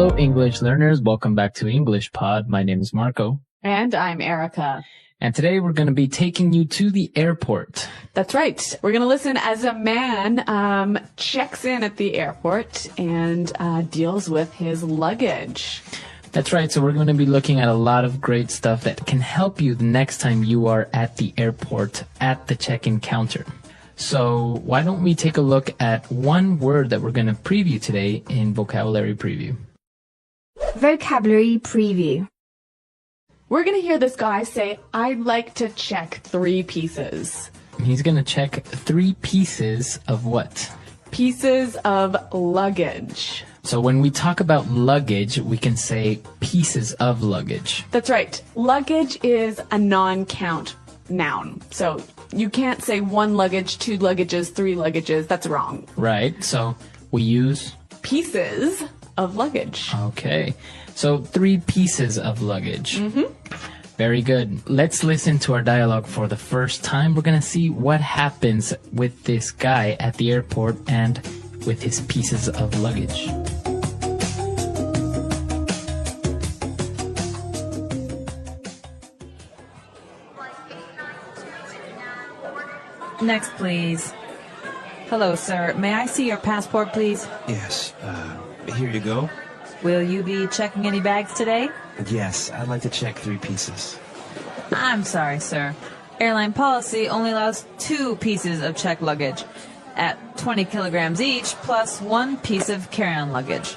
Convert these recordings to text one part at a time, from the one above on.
Hello, English learners. Welcome back to English Pod. My name is Marco. And I'm Erica. And today we're going to be taking you to the airport. That's right. We're going to listen as a man checks in at the airport and deals with his luggage. That's right. So we're going to be looking at a lot of great stuff that can help you the next time you are at the airport at the check-in counter. So why don't we take a look at one word that we're going to preview today in Vocabulary Preview. Vocabulary Preview. We're going to hear this guy say, I'd like to check 3 pieces. He's going to check 3 pieces of what? Pieces of luggage. So when we talk about luggage, we can say pieces of luggage. That's right. Luggage is a non-count noun. So you can't say 1 luggage, 2 luggages, 3 luggages. That's wrong. Right. So we use pieces of luggage. Okay. So 3 pieces of luggage. Very good. Let's listen to our dialogue for the first time. We're going to see what happens with this guy at the airport and with his pieces of luggage. Next, please. Hello, sir. May I see your passport, please? Yes, here you go. Will you be checking any bags today? Yes, I'd like to check 3 pieces. I'm sorry, sir. Airline policy only allows 2 pieces of checked luggage at 20 kilograms each, plus 1 piece of carry-on luggage.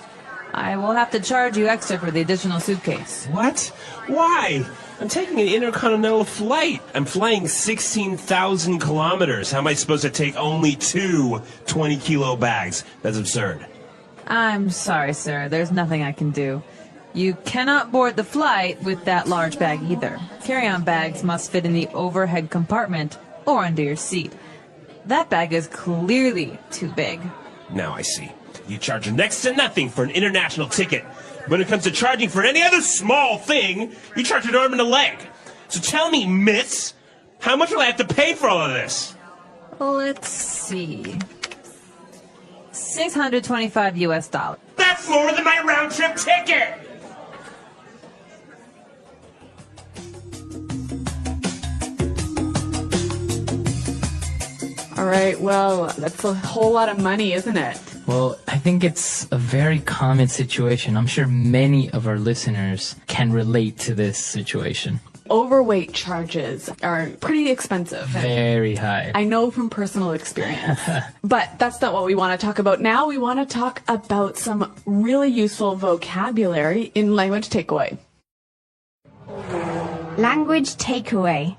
I will have to charge you extra for the additional suitcase. What? Why? I'm taking an intercontinental flight. I'm flying 16,000 kilometers. How am I supposed to take only 2 20-kilo bags? That's absurd. I'm sorry, sir. There's nothing I can do. You cannot board the flight with that large bag either. Carry-on bags must fit in the overhead compartment or under your seat. That bag is clearly too big. Now I see. You charge next to nothing for an international ticket. When it comes to charging for any other small thing, you charge an arm and a leg. So tell me, miss, how much will I have to pay for all of this? Let's see. $625 US. That's more than my round-trip ticket! All right. Well, that's a whole lot of money, isn't it? Well, I think it's a very common situation. I'm sure many of our listeners can relate to this situation. Overweight charges are pretty expensive. Very high. I know from personal experience. But that's not what we want to talk about. Now we want to talk about some really useful vocabulary in Language Takeaway. Language Takeaway.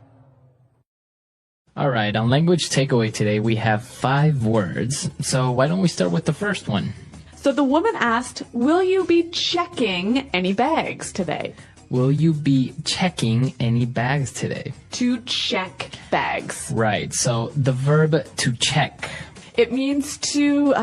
All right, on Language Takeaway today, we have 5 words. So why don't we start with the first one? So the woman asked, will you be checking any bags today? Will you be checking any bags today? To check bags. Right, so the verb to check. It means to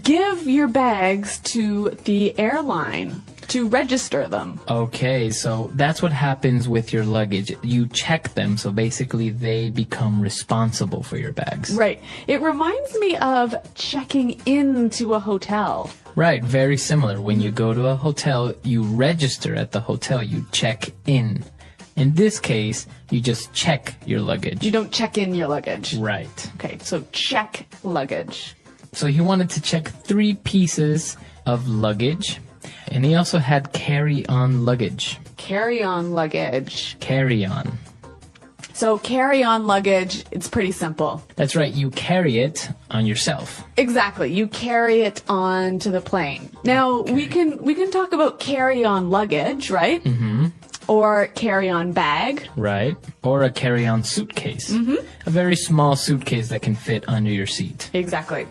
give your bags to the airline, to register them. Okay, so that's what happens with your luggage. You check them, so basically they become responsible for your bags. Right. It reminds me of checking into a hotel. Right, very similar. When you go to a hotel, you register at the hotel, you check in. In this case, you just check your luggage. You don't check in your luggage. Right. Okay, so check luggage. So he wanted to check 3 pieces of luggage, and he also had carry-on luggage. Carry-on luggage. Carry-on. So carry-on luggage, it's pretty simple. That's right, you carry it on yourself. Exactly, you carry it onto the plane. Now, we can talk about carry-on luggage, right? Mm-hmm. Or carry-on bag. Right. Or a carry-on suitcase. Mm-hmm. A very small suitcase that can fit under your seat. Exactly.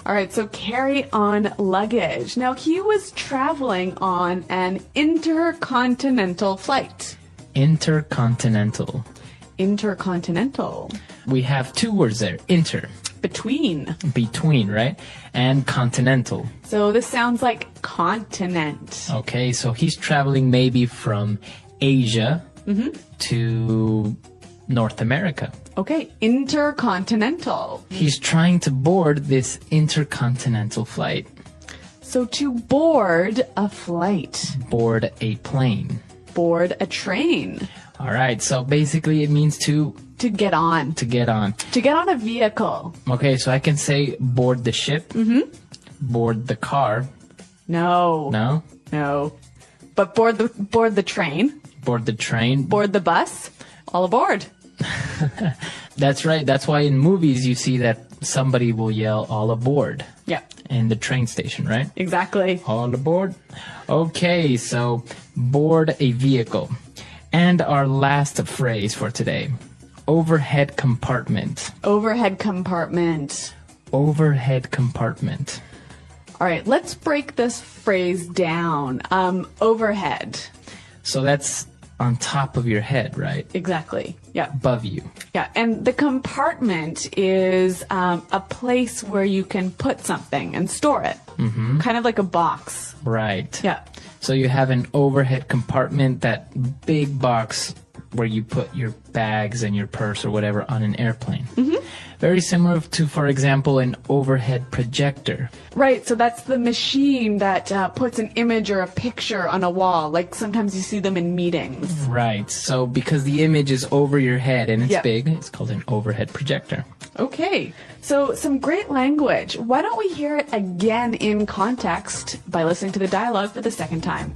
All right, so carry-on luggage. Now, he was traveling on an intercontinental flight. Intercontinental. Intercontinental. We have 2 words there. Inter. Between. Between, right? And continental. So this sounds like continent. Okay, so he's traveling maybe from Asia to North America. Okay, intercontinental. He's trying to board this intercontinental flight. So to board a flight. Board a plane. Board a train. All right, so basically it means to get on. to get on. To get on a vehicle. Okay, so I can say board the ship. Board the car. No. No? No. But board the train. Board the train. Board the bus. All aboard. That's right. That's why in movies you see that somebody will yell all aboard Yeah. in the train station, right? Exactly. All aboard. Okay, so board a vehicle. And our last phrase for today. Overhead compartment. Overhead compartment. Overhead compartment. All right, let's break this phrase down. Overhead. So that's on top of your head, right? Exactly. Yeah. Above you. Yeah. And the compartment is a place where you can put something and store it. Mm-hmm. Kind of like a box. Right. Yeah. So you have an overhead compartment, that big box where you put your bags and your purse or whatever on an airplane. Mm-hmm. Very similar to, for example, an overhead projector. Right. So that's the machine that puts an image or a picture on a wall. Like sometimes you see them in meetings. Right. So because the image is over your head and it's Yep. big, it's called an overhead projector. Okay. So some great language. Why don't we hear it again in context by listening to the dialogue for the second time?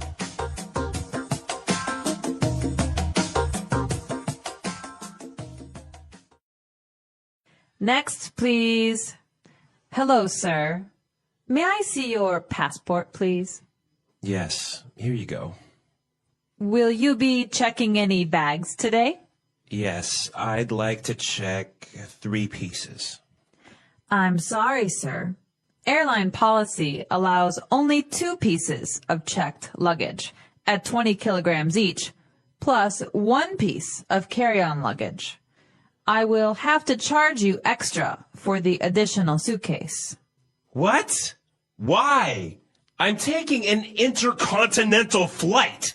Next, please. Hello, sir. May I see your passport, please? Yes, here you go. Will you be checking any bags today? Yes, I'd like to check 3 pieces. I'm sorry, sir. Airline policy allows only 2 pieces of checked luggage at 20 kilograms each, plus 1 piece of carry-on luggage. I will have to charge you extra for the additional suitcase. What? Why? I'm taking an intercontinental flight.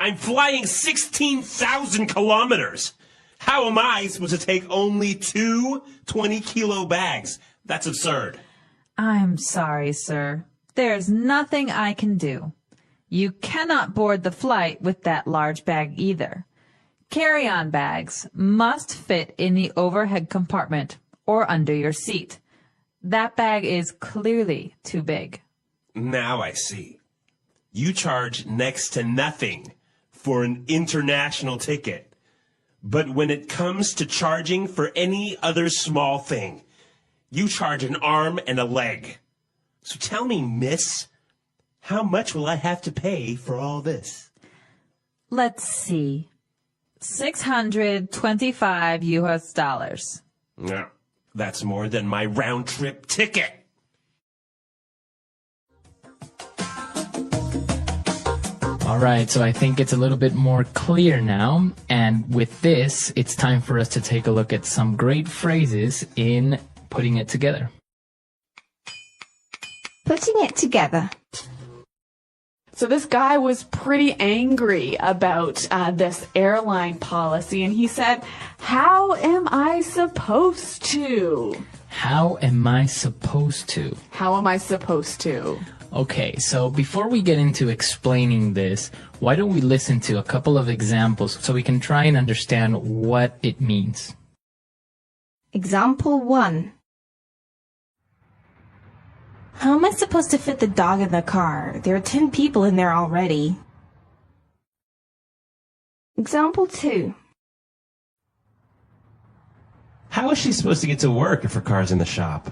I'm flying 16,000 kilometers. How am I supposed to take only 2 20-kilo bags? That's absurd. I'm sorry, sir. There's nothing I can do. You cannot board the flight with that large bag either. Carry-on bags must fit in the overhead compartment or under your seat. That bag is clearly too big. Now I see. You charge next to nothing for an international ticket. But when it comes to charging for any other small thing, you charge an arm and a leg. So tell me, miss, how much will I have to pay for all this? Let's see. $625 US. No, that's more than my round-trip ticket. All right, so I think it's a little bit more clear now. And with this, it's time for us to take a look at some great phrases in putting it together. Putting it together. So this guy was pretty angry about this airline policy, and he said, "How am I supposed to? How am I supposed to? How am I supposed to?" Okay, so before we get into explaining this, why don't we listen to a couple of examples so we can try and understand what it means. Example 1. How am I supposed to fit the dog in the car? There are 10 people in there already. Example 2. How is she supposed to get to work if her car's in the shop?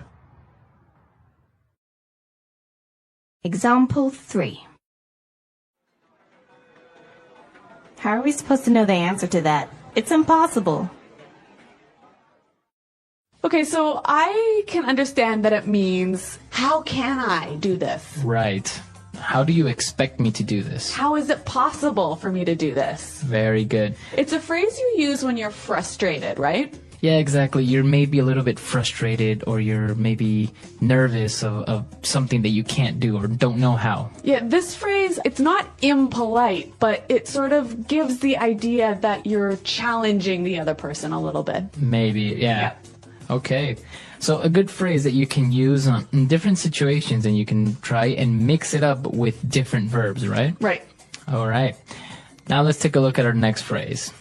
Example 3. How are we supposed to know the answer to that? It's impossible. Okay, so I can understand that it means, how can I do this? Right. How do you expect me to do this? How is it possible for me to do this? Very good. It's a phrase you use when you're frustrated, right? Yeah, exactly. You're maybe a little bit frustrated, or you're maybe nervous of something that you can't do or don't know how. Yeah, this phrase, it's not impolite, but it sort of gives the idea that you're challenging the other person a little bit. Maybe, yeah. Okay. So a good phrase that you can use in different situations, and you can try and mix it up with different verbs, right? Right. All right. Now let's take a look at our next phrase.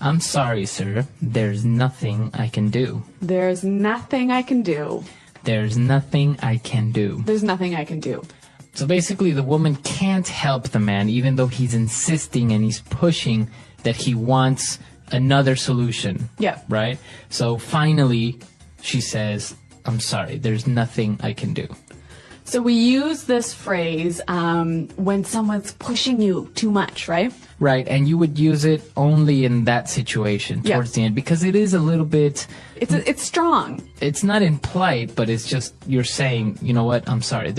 I'm sorry, sir. There's nothing I can do. There's nothing I can do. There's nothing I can do. There's nothing I can do. So basically, the woman can't help the man, even though he's insisting and he's pushing that he wants another solution. Yeah. Right? So finally, she says, I'm sorry, there's nothing I can do. So we use this phrase when someone's pushing you too much, right? Right, and you would use it only in that situation Yeah. towards the end, because it is a little bit... It's strong. It's not implied, but it's just you're saying, you know what, I'm sorry,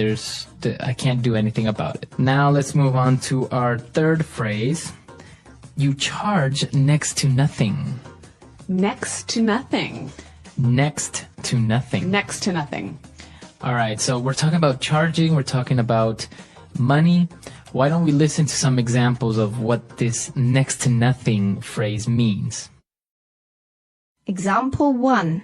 I can't do anything about it. Now let's move on to our third phrase. You charge next to nothing. Next to nothing. Next to nothing. Next to nothing. All right, so we're talking about charging, we're talking about money. Why don't we listen to some examples of what this next to nothing phrase means? Example 1.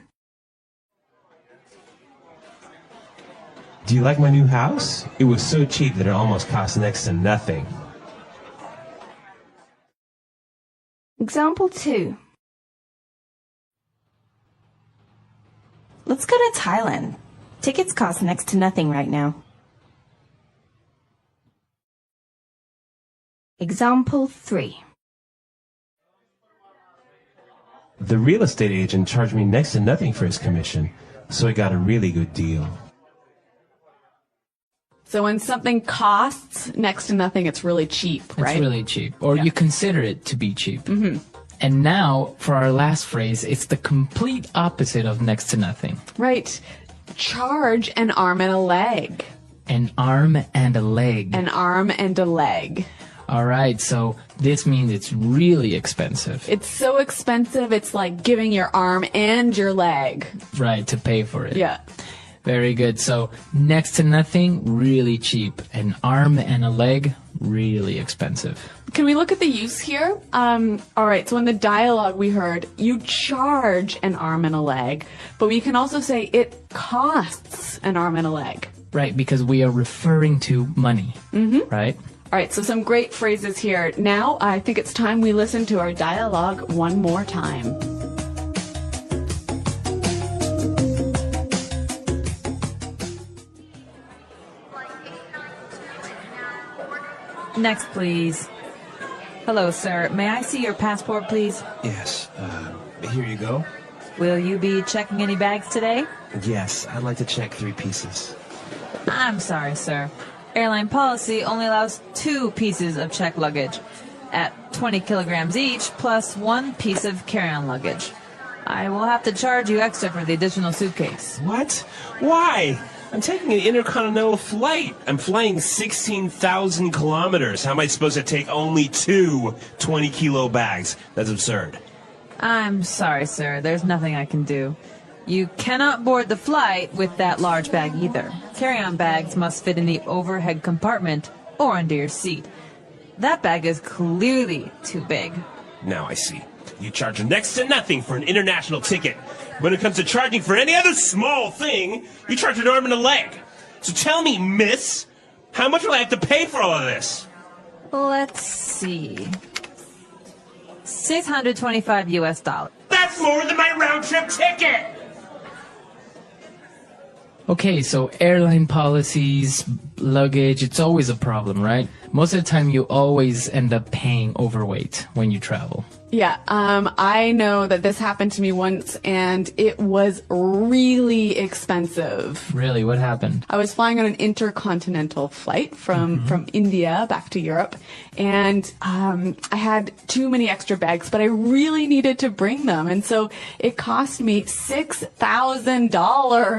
Do you like my new house? It was so cheap that it almost cost next to nothing. Example 2. Let's go to Thailand. Tickets cost next to nothing right now. Example 3. The real estate agent charged me next to nothing for his commission, so I got a really good deal. So when something costs next to nothing, it's really cheap, right? It's really cheap, or Yeah. you consider it to be cheap. Mm-hmm. And now, for our last phrase, it's the complete opposite of next to nothing. Right. Charge an arm and a leg. An arm and a leg. An arm and a leg. All right, so this means it's really expensive. It's so expensive, it's like giving your arm and your leg. Right, to pay for it. Yeah. Very good. So next to nothing, really cheap. An arm and a leg, really expensive. Can we look at the use here? All right, so in the dialogue we heard, you charge an arm and a leg, but we can also say it costs an arm and a leg. Right, because we are referring to money. Mm-hmm. Right? All right, so some great phrases here. Now I think it's time we listen to our dialogue one more time. Next, please. Hello, sir. May I see your passport, please? Yes, here you go. Will you be checking any bags today? Yes, I'd like to check 3 pieces. I'm sorry, sir. Airline policy only allows 2 pieces of checked luggage at 20 kilograms each, plus 1 piece of carry-on luggage. I will have to charge you extra for the additional suitcase. What? Why? I'm taking an intercontinental flight. I'm flying 16,000 kilometers. How am I supposed to take only 2 20-kilo bags? That's absurd. I'm sorry, sir. There's nothing I can do. You cannot board the flight with that large bag either. Carry-on bags must fit in the overhead compartment or under your seat. That bag is clearly too big. Now I see. You charge next to nothing for an international ticket. When it comes to charging for any other small thing, you charge an arm and a leg. So tell me, miss, how much will I have to pay for all of this? Let's see. $625 US. That's more than my round-trip ticket! Okay, so airline policies, luggage, it's always a problem, right? Most of the time you always end up paying overweight when you travel. Yeah, I know that this happened to me once, and it was really expensive. Really, what happened? I was flying on an intercontinental flight from India back to Europe, and I had too many extra bags, but I really needed to bring them, and so it cost me $6,000.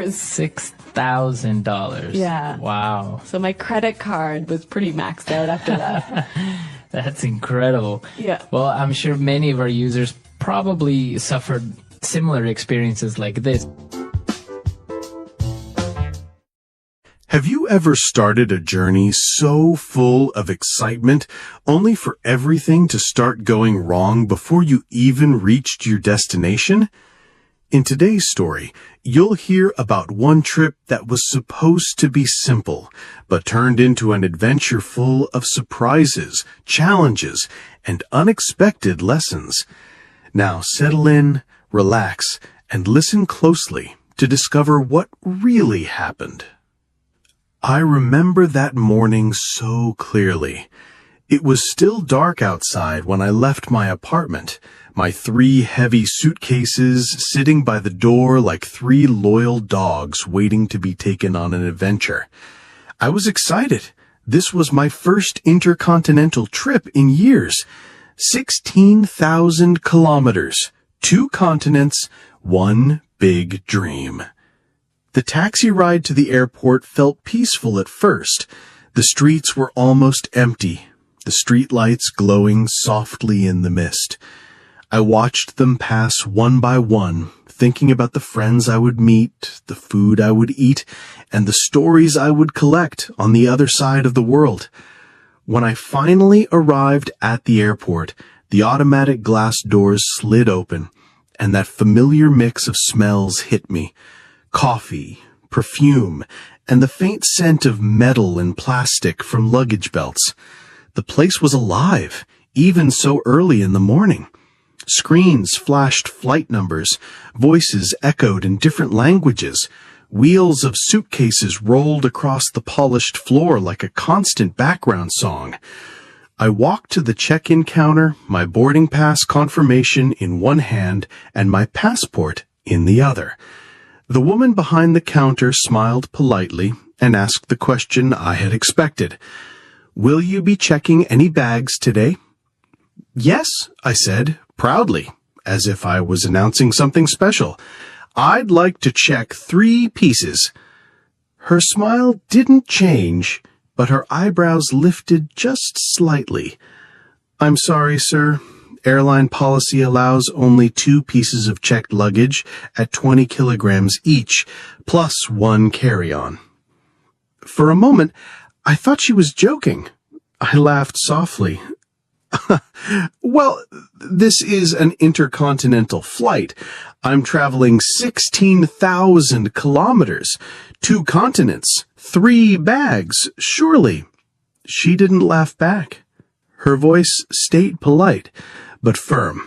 $6,000. Yeah. Wow. So my credit card was pretty maxed out after that. That's incredible. Yeah. Well, I'm sure many of our users probably suffered similar experiences like this. Have you ever started a journey so full of excitement only for everything to start going wrong before you even reached your destination? In today's story, you'll hear about one trip that was supposed to be simple, but turned into an adventure full of surprises, challenges, and unexpected lessons. Now settle in, relax, and listen closely to discover what really happened. I remember that morning so clearly. It was still dark outside when I left my apartment, my 3 heavy suitcases sitting by the door like 3 loyal dogs waiting to be taken on an adventure. I was excited. This was my first intercontinental trip in years. 16,000 kilometers, 2 continents, 1 big dream. The taxi ride to the airport felt peaceful at first. The streets were almost empty, the streetlights glowing softly in the mist. I watched them pass one by one, thinking about the friends I would meet, the food I would eat, and the stories I would collect on the other side of the world. When I finally arrived at the airport, the automatic glass doors slid open, and that familiar mix of smells hit me. Coffee, perfume, and the faint scent of metal and plastic from luggage belts. The place was alive, even so early in the morning. Screens flashed flight numbers, voices echoed in different languages, wheels of suitcases rolled across the polished floor like a constant background song. I walked to the check-in counter, my boarding pass confirmation in one hand and my passport in the other. The woman behind the counter smiled politely and asked the question I had expected. "Will you be checking any bags today?" "Yes," I said, proudly, as if I was announcing something special. "I'd like to check 3 pieces." Her smile didn't change, but her eyebrows lifted just slightly. "I'm sorry, sir. Airline policy allows only 2 pieces of checked luggage at 20 kilograms each, plus 1 carry-on." For a moment, I thought she was joking. I laughed softly. "Well, this is an intercontinental flight. I'm traveling 16,000 kilometers, 2 continents, 3 bags, surely." She didn't laugh back. Her voice stayed polite, but firm.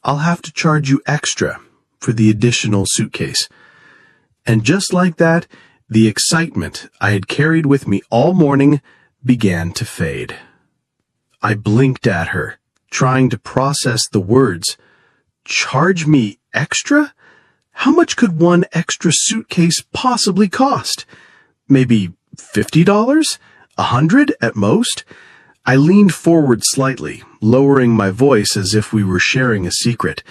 "I'll have to charge you extra for the additional suitcase." And just like that, the excitement I had carried with me all morning began to fade. I blinked at her, trying to process the words. Charge me extra? How much could 1 extra suitcase possibly cost? Maybe $50? $100 at most? I leaned forward slightly, lowering my voice as if we were sharing a secret.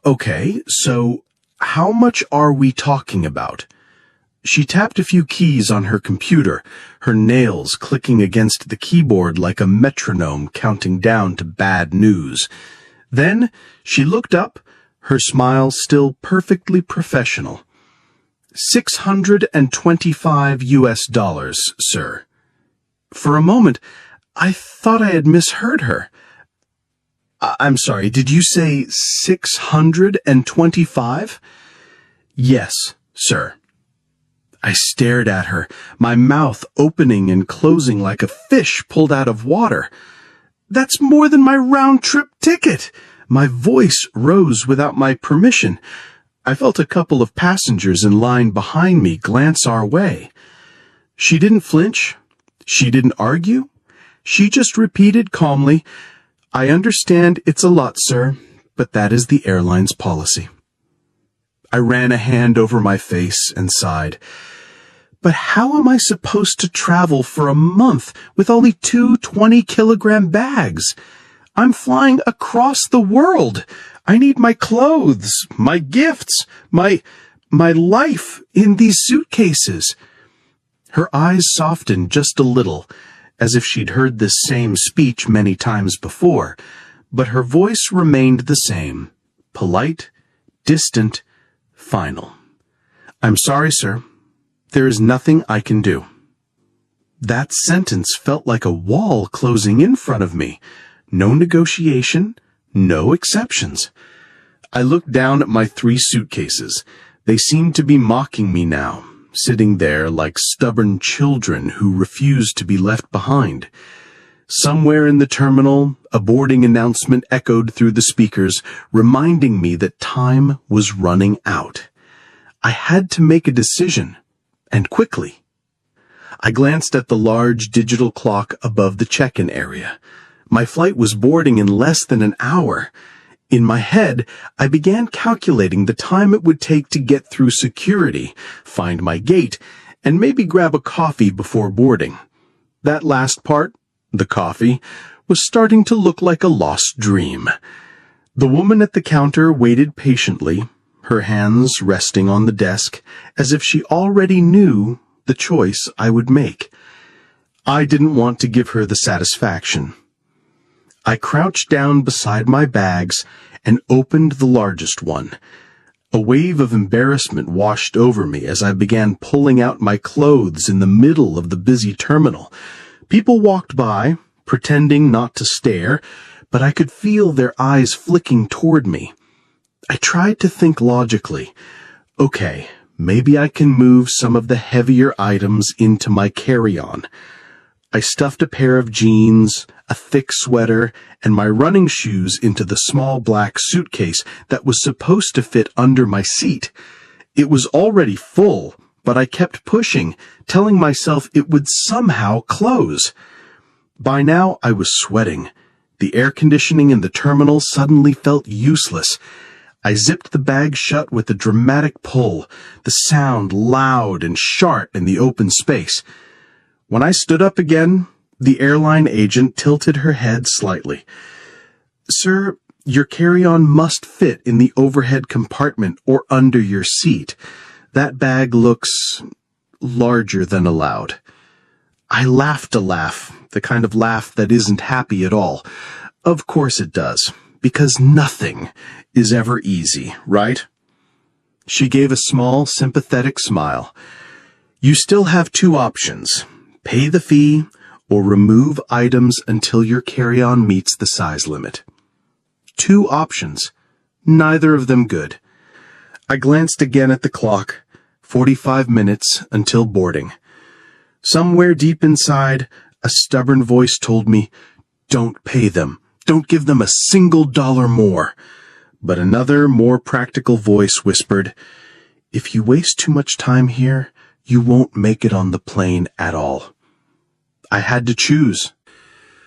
Okay, so how much are we talking about?" She tapped a few keys on her computer, her nails clicking against the keyboard like a metronome counting down to bad news. Then she looked up, her smile still perfectly professional. $625, sir." For a moment, I thought I had misheard her. I'm sorry, did you say 625? "Yes, sir." I stared at her, my mouth opening and closing like a fish pulled out of water. "That's more than my round-trip ticket." My voice rose without my permission. I felt a couple of passengers in line behind me glance our way. She didn't flinch. She didn't argue. She just repeated calmly, "I understand it's a lot, sir, but that is the airline's policy." I ran a hand over my face and sighed. But how am I supposed to travel for a month with only 2 20-kilogram bags? I'm flying across the world. I need my clothes, my gifts, my life in these suitcases. Her eyes softened just a little, as if she'd heard this same speech many times before, but her voice remained the same, polite, distant, final. "I'm sorry, sir. There is nothing I can do." That sentence felt like a wall closing in front of me. No negotiation, no exceptions. I looked down at my 3 suitcases. They seemed to be mocking me now, sitting there like stubborn children who refused to be left behind. Somewhere in the terminal, a boarding announcement echoed through the speakers, reminding me that time was running out. I had to make a decision, and quickly. I glanced at the large digital clock above the check-in area. My flight was boarding in less than an hour. In my head, I began calculating the time it would take to get through security, find my gate, and maybe grab a coffee before boarding. That last part, the coffee, was starting to look like a lost dream. The woman at the counter waited patiently, her hands resting on the desk, as if she already knew the choice I would make. I didn't want to give her the satisfaction. I crouched down beside my bags and opened the largest one. A wave of embarrassment washed over me as I began pulling out my clothes in the middle of the busy terminal. People walked by, pretending not to stare, but I could feel their eyes flicking toward me. I tried to think logically. Okay, maybe I can move some of the heavier items into my carry-on. I stuffed a pair of jeans, a thick sweater, and my running shoes into the small black suitcase that was supposed to fit under my seat. It was already full, but I kept pushing, telling myself it would somehow close. By now, I was sweating. The air conditioning in the terminal suddenly felt useless. I zipped the bag shut with a dramatic pull, the sound loud and sharp in the open space. When I stood up again, the airline agent tilted her head slightly. "Sir, your carry-on must fit in the overhead compartment or under your seat. That bag looks larger than allowed." I laughed a laugh, the kind of laugh that isn't happy at all. Of course it does, because nothing is ever easy, right? She gave a small, sympathetic smile. "You still have 2 options. Pay the fee or remove items until your carry-on meets the size limit." 2 options, neither of them good. I glanced again at the clock. 45 minutes until boarding. Somewhere deep inside, a stubborn voice told me, "Don't pay them. Don't give them a single dollar more." But another, more practical voice whispered, "If you waste too much time here, you won't make it on the plane at all." I had to choose.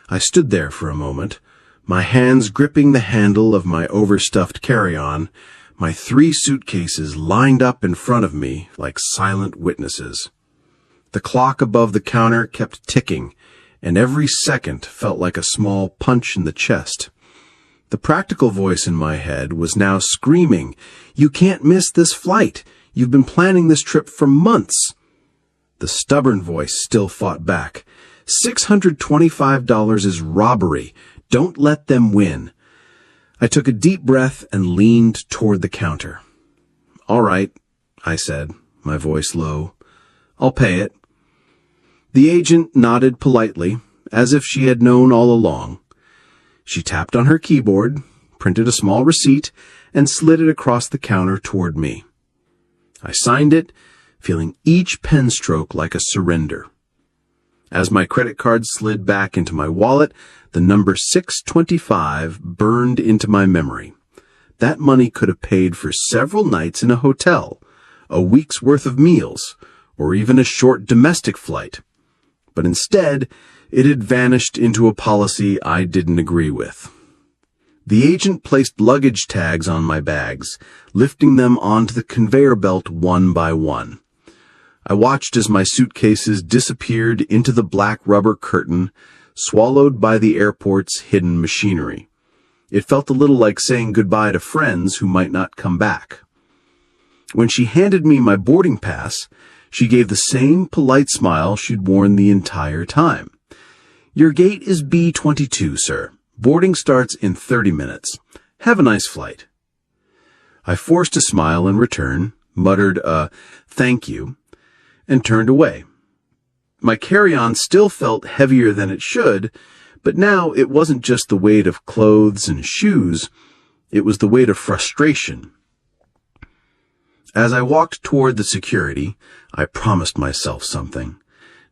I stood there for a moment, my hands gripping the handle of my overstuffed carry-on, my 3 suitcases lined up in front of me like silent witnesses. The clock above the counter kept ticking, and every second felt like a small punch in the chest. The practical voice in my head was now screaming, "You can't miss this flight. You've been planning this trip for months." The stubborn voice still fought back. $625 is robbery. Don't let them win. I took a deep breath and leaned toward the counter. "All right," I said, my voice low. "I'll pay it." The agent nodded politely, as if she had known all along. She tapped on her keyboard, printed a small receipt, and slid it across the counter toward me. I signed it, feeling each pen stroke like a surrender. As my credit card slid back into my wallet, the number 625 burned into my memory. That money could have paid for several nights in a hotel, a week's worth of meals, or even a short domestic flight. But instead, it had vanished into a policy I didn't agree with. The agent placed luggage tags on my bags, lifting them onto the conveyor belt one by one. I watched as my suitcases disappeared into the black rubber curtain, swallowed by the airport's hidden machinery. It felt a little like saying goodbye to friends who might not come back. When she handed me my boarding pass, she gave the same polite smile she'd worn the entire time. "Your gate is B22, sir. Boarding starts in 30 minutes. Have a nice flight." I forced a smile in return, muttered a "thank you," and turned away. My carry-on still felt heavier than it should, but now it wasn't just the weight of clothes and shoes. It was the weight of frustration. As I walked toward the security, I promised myself something.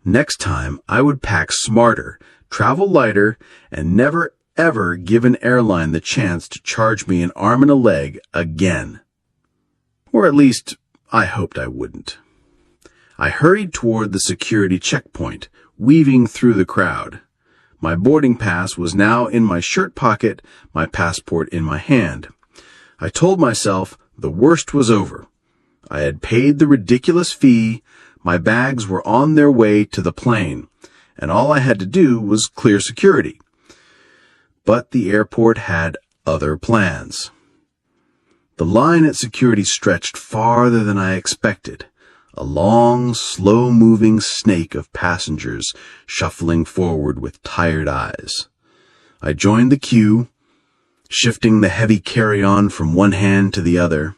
Next time, I would pack smarter, travel lighter, and never ever give an airline the chance to charge me an arm and a leg again. Or at least, I hoped I wouldn't. I hurried toward the security checkpoint, weaving through the crowd. My boarding pass was now in my shirt pocket, my passport in my hand. I told myself the worst was over. I had paid the ridiculous fee, my bags were on their way to the plane, and all I had to do was clear security. But the airport had other plans. The line at security stretched farther than I expected, a long, slow-moving snake of passengers shuffling forward with tired eyes. I joined the queue, shifting the heavy carry-on from one hand to the other.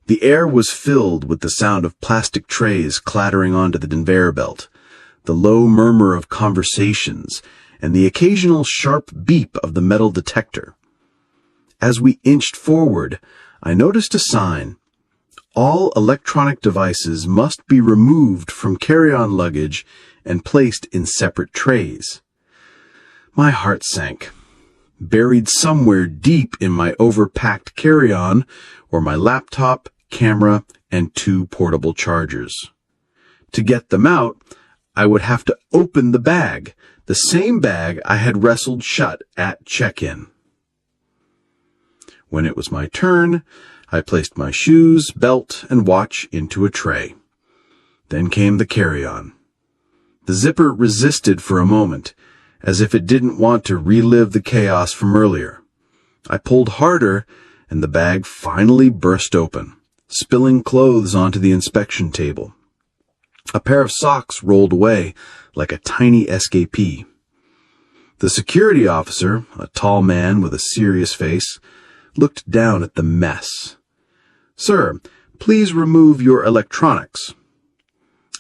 The air was filled with the sound of plastic trays clattering onto the conveyor belt, the low murmur of conversations, and the occasional sharp beep of the metal detector. As we inched forward, I noticed a sign. All electronic devices must be removed from carry-on luggage and placed in separate trays. My heart sank. Buried somewhere deep in my overpacked carry-on were my laptop, camera, and 2 portable chargers. To get them out, I would have to open the bag, the same bag I had wrestled shut at check-in. When it was my turn, I placed my shoes, belt, and watch into a tray. Then came the carry-on. The zipper resisted for a moment, as if it didn't want to relive the chaos from earlier. I pulled harder, and the bag finally burst open, spilling clothes onto the inspection table. A pair of socks rolled away like a tiny escapee. The security officer, a tall man with a serious face, looked down at the mess. "Sir, please remove your electronics."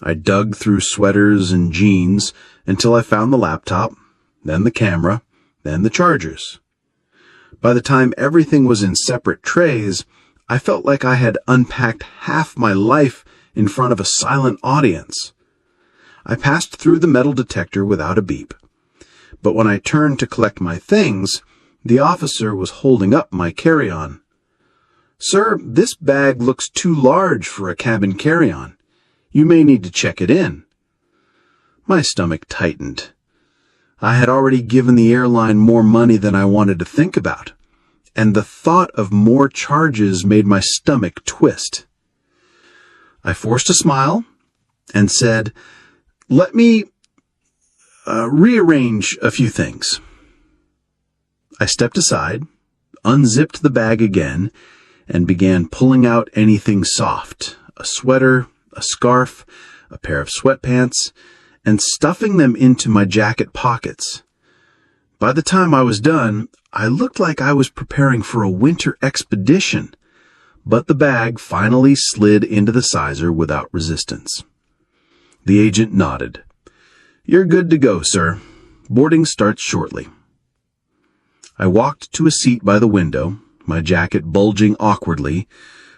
I dug through sweaters and jeans until I found the laptop, then the camera, then the chargers. By the time everything was in separate trays, I felt like I had unpacked half my life in front of a silent audience. I passed through the metal detector without a beep. But when I turned to collect my things, the officer was holding up my carry-on. "Sir, this bag looks too large for a cabin carry-on. You may need to check it in." My stomach tightened. I had already given the airline more money than I wanted to think about, and the thought of more charges made my stomach twist. I forced a smile and said, "Let me rearrange a few things." I stepped aside, unzipped the bag again, and began pulling out anything soft, a sweater, a scarf, a pair of sweatpants, and stuffing them into my jacket pockets. By the time I was done, I looked like I was preparing for a winter expedition, but the bag finally slid into the sizer without resistance. The agent nodded. "You're good to go, sir. Boarding starts shortly." I walked to a seat by the window, my jacket bulging awkwardly,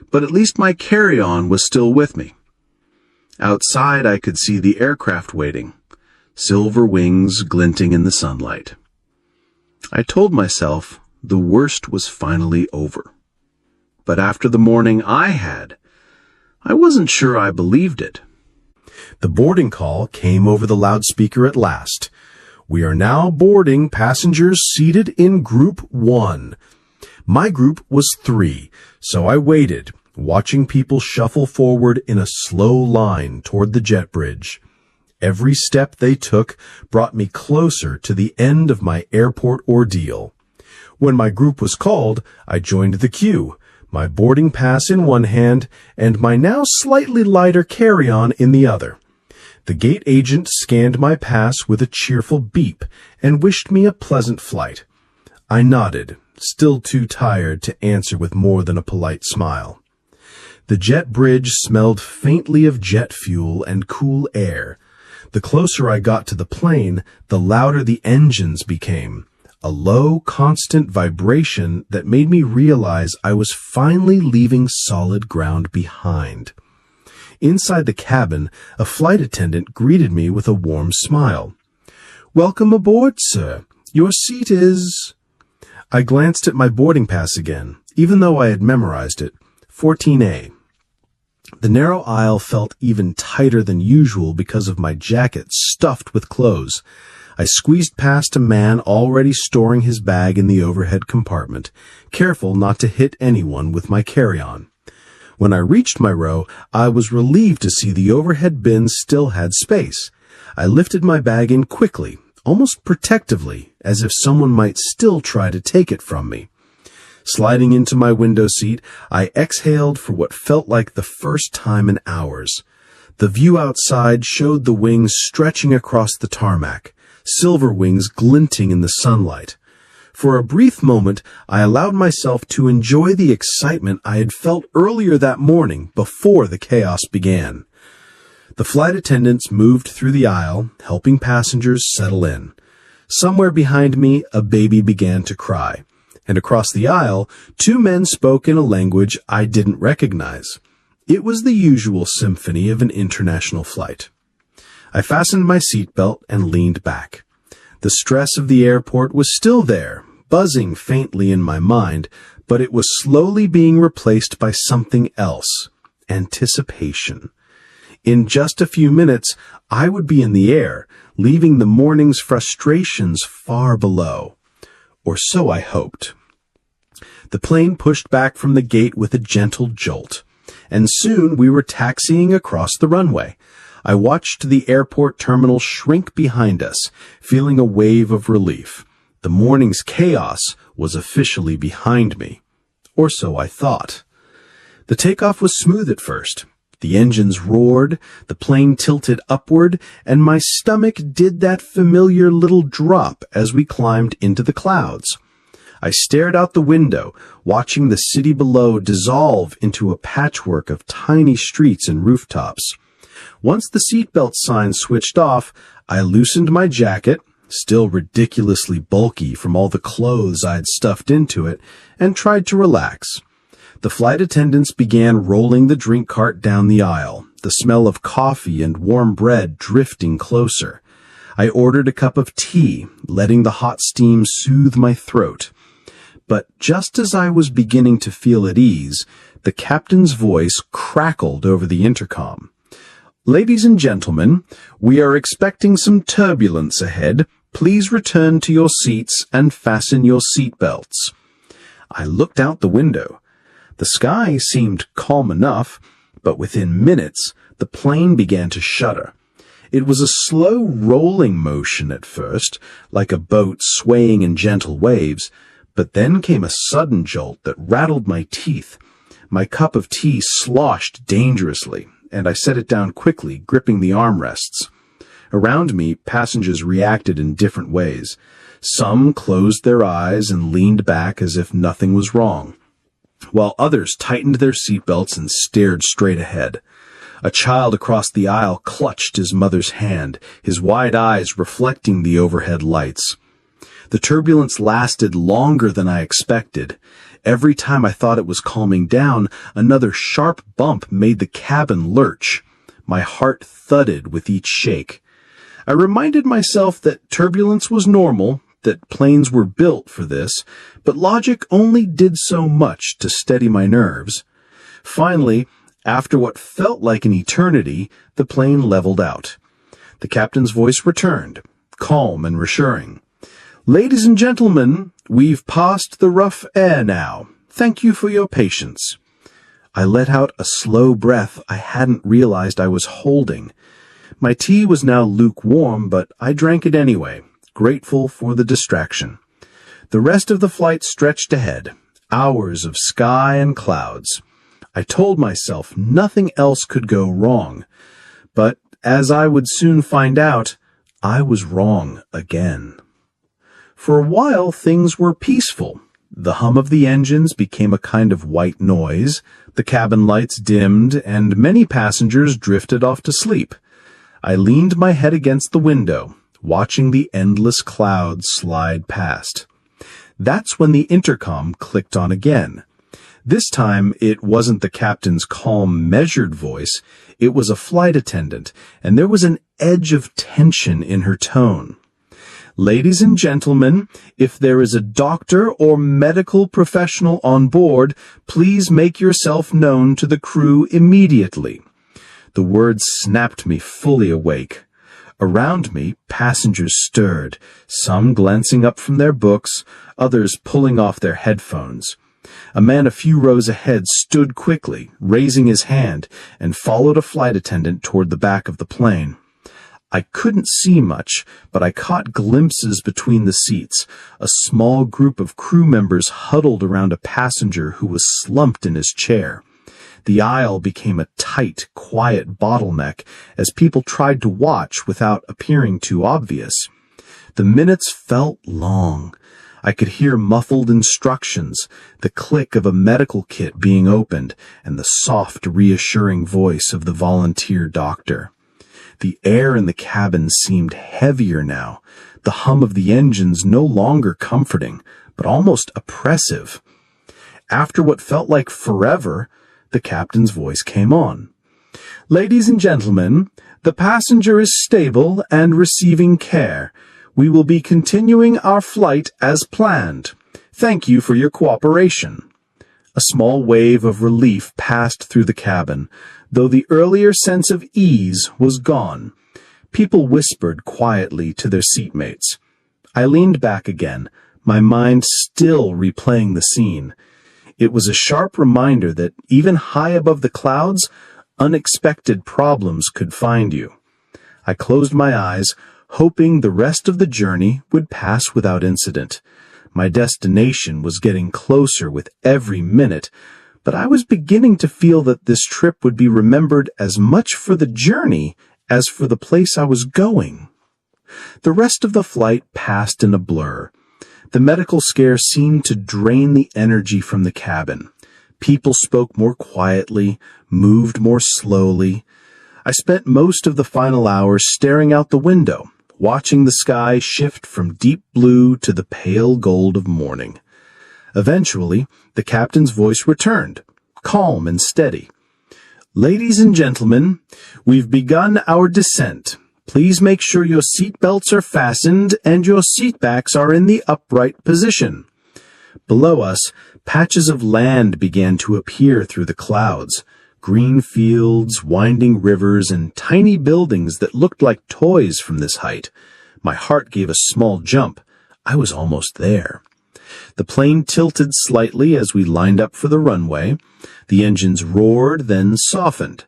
but at least my carry-on was still with me. Outside I could see the aircraft waiting, silver wings glinting in the sunlight. I told myself the worst was finally over. But after the morning I had, I wasn't sure I believed it. The boarding call came over the loudspeaker at last. "We are now boarding passengers seated in Group 1. My group was 3, so I waited, watching people shuffle forward in a slow line toward the jet bridge. Every step they took brought me closer to the end of my airport ordeal. When my group was called, I joined the queue, my boarding pass in one hand and my now slightly lighter carry-on in the other. The gate agent scanned my pass with a cheerful beep and wished me a pleasant flight. I nodded, still too tired to answer with more than a polite smile. The jet bridge smelled faintly of jet fuel and cool air. The closer I got to the plane, the louder the engines became. a low, constant vibration that made me realize I was finally leaving solid ground behind. Inside the cabin, a flight attendant greeted me with a warm smile. "Welcome aboard, sir. Your seat is—" I glanced at my boarding pass again, even though I had memorized it. 14A. The narrow aisle felt even tighter than usual because of my jacket stuffed with clothes. I squeezed past a man already storing his bag in the overhead compartment, careful not to hit anyone with my carry-on. When I reached my row, I was relieved to see the overhead bins still had space. I lifted my bag in quickly, almost protectively, as if someone might still try to take it from me. Sliding into my window seat, I exhaled for what felt like the first time in hours. The view outside showed the wings stretching across the tarmac, silver wings glinting in the sunlight. For a brief moment, I allowed myself to enjoy the excitement I had felt earlier that morning before the chaos began. The flight attendants moved through the aisle, helping passengers settle in. Somewhere behind me, a baby began to cry, and across the aisle, two men spoke in a language I didn't recognize. It was the usual symphony of an international flight. I fastened my seatbelt and leaned back. The stress of the airport was still there, buzzing faintly in my mind, but it was slowly being replaced by something else: anticipation. In just a few minutes, I would be in the air, leaving the morning's frustrations far below. Or so I hoped. The plane pushed back from the gate with a gentle jolt, and soon we were taxiing across the runway. I watched the airport terminal shrink behind us, feeling a wave of relief. The morning's chaos was officially behind me. Or so I thought. The takeoff was smooth at first. The engines roared, the plane tilted upward, and my stomach did that familiar little drop as we climbed into the clouds. I stared out the window, watching the city below dissolve into a patchwork of tiny streets and rooftops. Once the seatbelt sign switched off, I loosened my jacket, still ridiculously bulky from all the clothes I'd stuffed into it, and tried to relax. The flight attendants began rolling the drink cart down the aisle, the smell of coffee and warm bread drifting closer. I ordered a cup of tea, letting the hot steam soothe my throat. But just as I was beginning to feel at ease, the captain's voice crackled over the intercom. "Ladies and gentlemen, we are expecting some turbulence ahead. Please return to your seats and fasten your seatbelts." I looked out the window. The sky seemed calm enough, but within minutes, the plane began to shudder. It was a slow rolling motion at first, like a boat swaying in gentle waves, but then came a sudden jolt that rattled my teeth. My cup of tea sloshed dangerously, and I set it down quickly, gripping the armrests. Around me, passengers reacted in different ways. Some closed their eyes and leaned back as if nothing was wrong, while others tightened their seatbelts and stared straight ahead. A child across the aisle clutched his mother's hand, his wide eyes reflecting the overhead lights. The turbulence lasted longer than I expected. Every time I thought it was calming down, another sharp bump made the cabin lurch. My heart thudded with each shake. I reminded myself that turbulence was normal, that planes were built for this, but logic only did so much to steady my nerves. Finally, after what felt like an eternity, the plane leveled out. The captain's voice returned, calm and reassuring. "Ladies and gentlemen, we've passed the rough air now. Thank you for your patience." I let out a slow breath I hadn't realized I was holding. My tea was now lukewarm, but I drank it anyway, grateful for the distraction. The rest of the flight stretched ahead, hours of sky and clouds. I told myself nothing else could go wrong, but as I would soon find out, I was wrong again. For a while, things were peaceful. The hum of the engines became a kind of white noise, the cabin lights dimmed, and many passengers drifted off to sleep. I leaned my head against the window, watching the endless clouds slide past. That's when the intercom clicked on again. This time, it wasn't the captain's calm, measured voice. It was a flight attendant, and there was an edge of tension in her tone. Ladies and gentlemen, if there is a doctor or medical professional on board, please make yourself known to the crew immediately. The words snapped me fully awake. Around me, passengers stirred, some glancing up from their books, others pulling off their headphones. A man a few rows ahead stood quickly, raising his hand, and followed a flight attendant toward the back of the plane. I couldn't see much, but I caught glimpses between the seats, a small group of crew members huddled around a passenger who was slumped in his chair. The aisle became a tight, quiet bottleneck as people tried to watch without appearing too obvious. The minutes felt long. I could hear muffled instructions, the click of a medical kit being opened, and the soft, reassuring voice of the volunteer doctor. The air in the cabin seemed heavier now, the hum of the engines no longer comforting, but almost oppressive. After what felt like forever, the captain's voice came on. "Ladies and gentlemen, the passenger is stable and receiving care. We will be continuing our flight as planned. Thank you for your cooperation." A small wave of relief passed through the cabin, though the earlier sense of ease was gone. People whispered quietly to their seatmates. I leaned back again, my mind still replaying the scene. It was a sharp reminder that even high above the clouds, unexpected problems could find you. I closed my eyes, hoping the rest of the journey would pass without incident. My destination was getting closer with every minute, but I was beginning to feel that this trip would be remembered as much for the journey as for the place I was going. The rest of the flight passed in a blur. The medical scare seemed to drain the energy from the cabin. People spoke more quietly, moved more slowly. I spent most of the final hours staring out the window, watching the sky shift from deep blue to the pale gold of morning. Eventually, the captain's voice returned, calm and steady. "Ladies and gentlemen, we've begun our descent. Please make sure your seat belts are fastened and your seat backs are in the upright position." Below us, patches of land began to appear through the clouds. Green fields, winding rivers, and tiny buildings that looked like toys from this height. My heart gave a small jump. I was almost there. The plane tilted slightly as we lined up for the runway. The engines roared, then softened.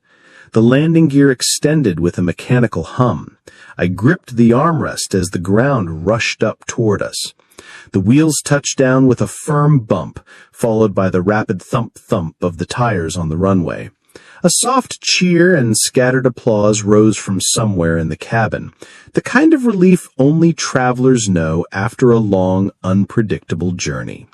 The landing gear extended with a mechanical hum. I gripped the armrest as the ground rushed up toward us. The wheels touched down with a firm bump, followed by the rapid thump-thump of the tires on the runway. A soft cheer and scattered applause rose from somewhere in the cabin, the kind of relief only travelers know after a long, unpredictable journey.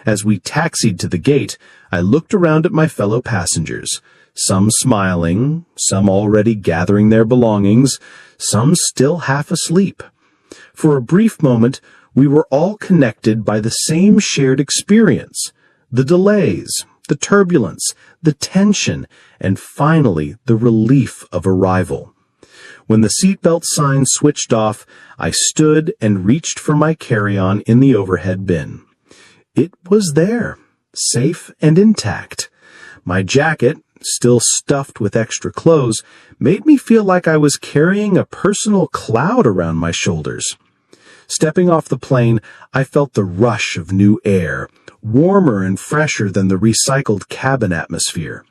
As we taxied to the gate, I looked around at my fellow passengers, some smiling, some already gathering their belongings, some still half asleep. For a brief moment, we were all connected by the same shared experience, the delays, the turbulence, the tension, and finally the relief of arrival. When the seatbelt sign switched off, I stood and reached for my carry-on in the overhead bin. It was there, safe and intact. My jacket, still stuffed with extra clothes, made me feel like I was carrying a personal cloud around my shoulders. Stepping off the plane, I felt the rush of new air, warmer and fresher than the recycled cabin atmosphere.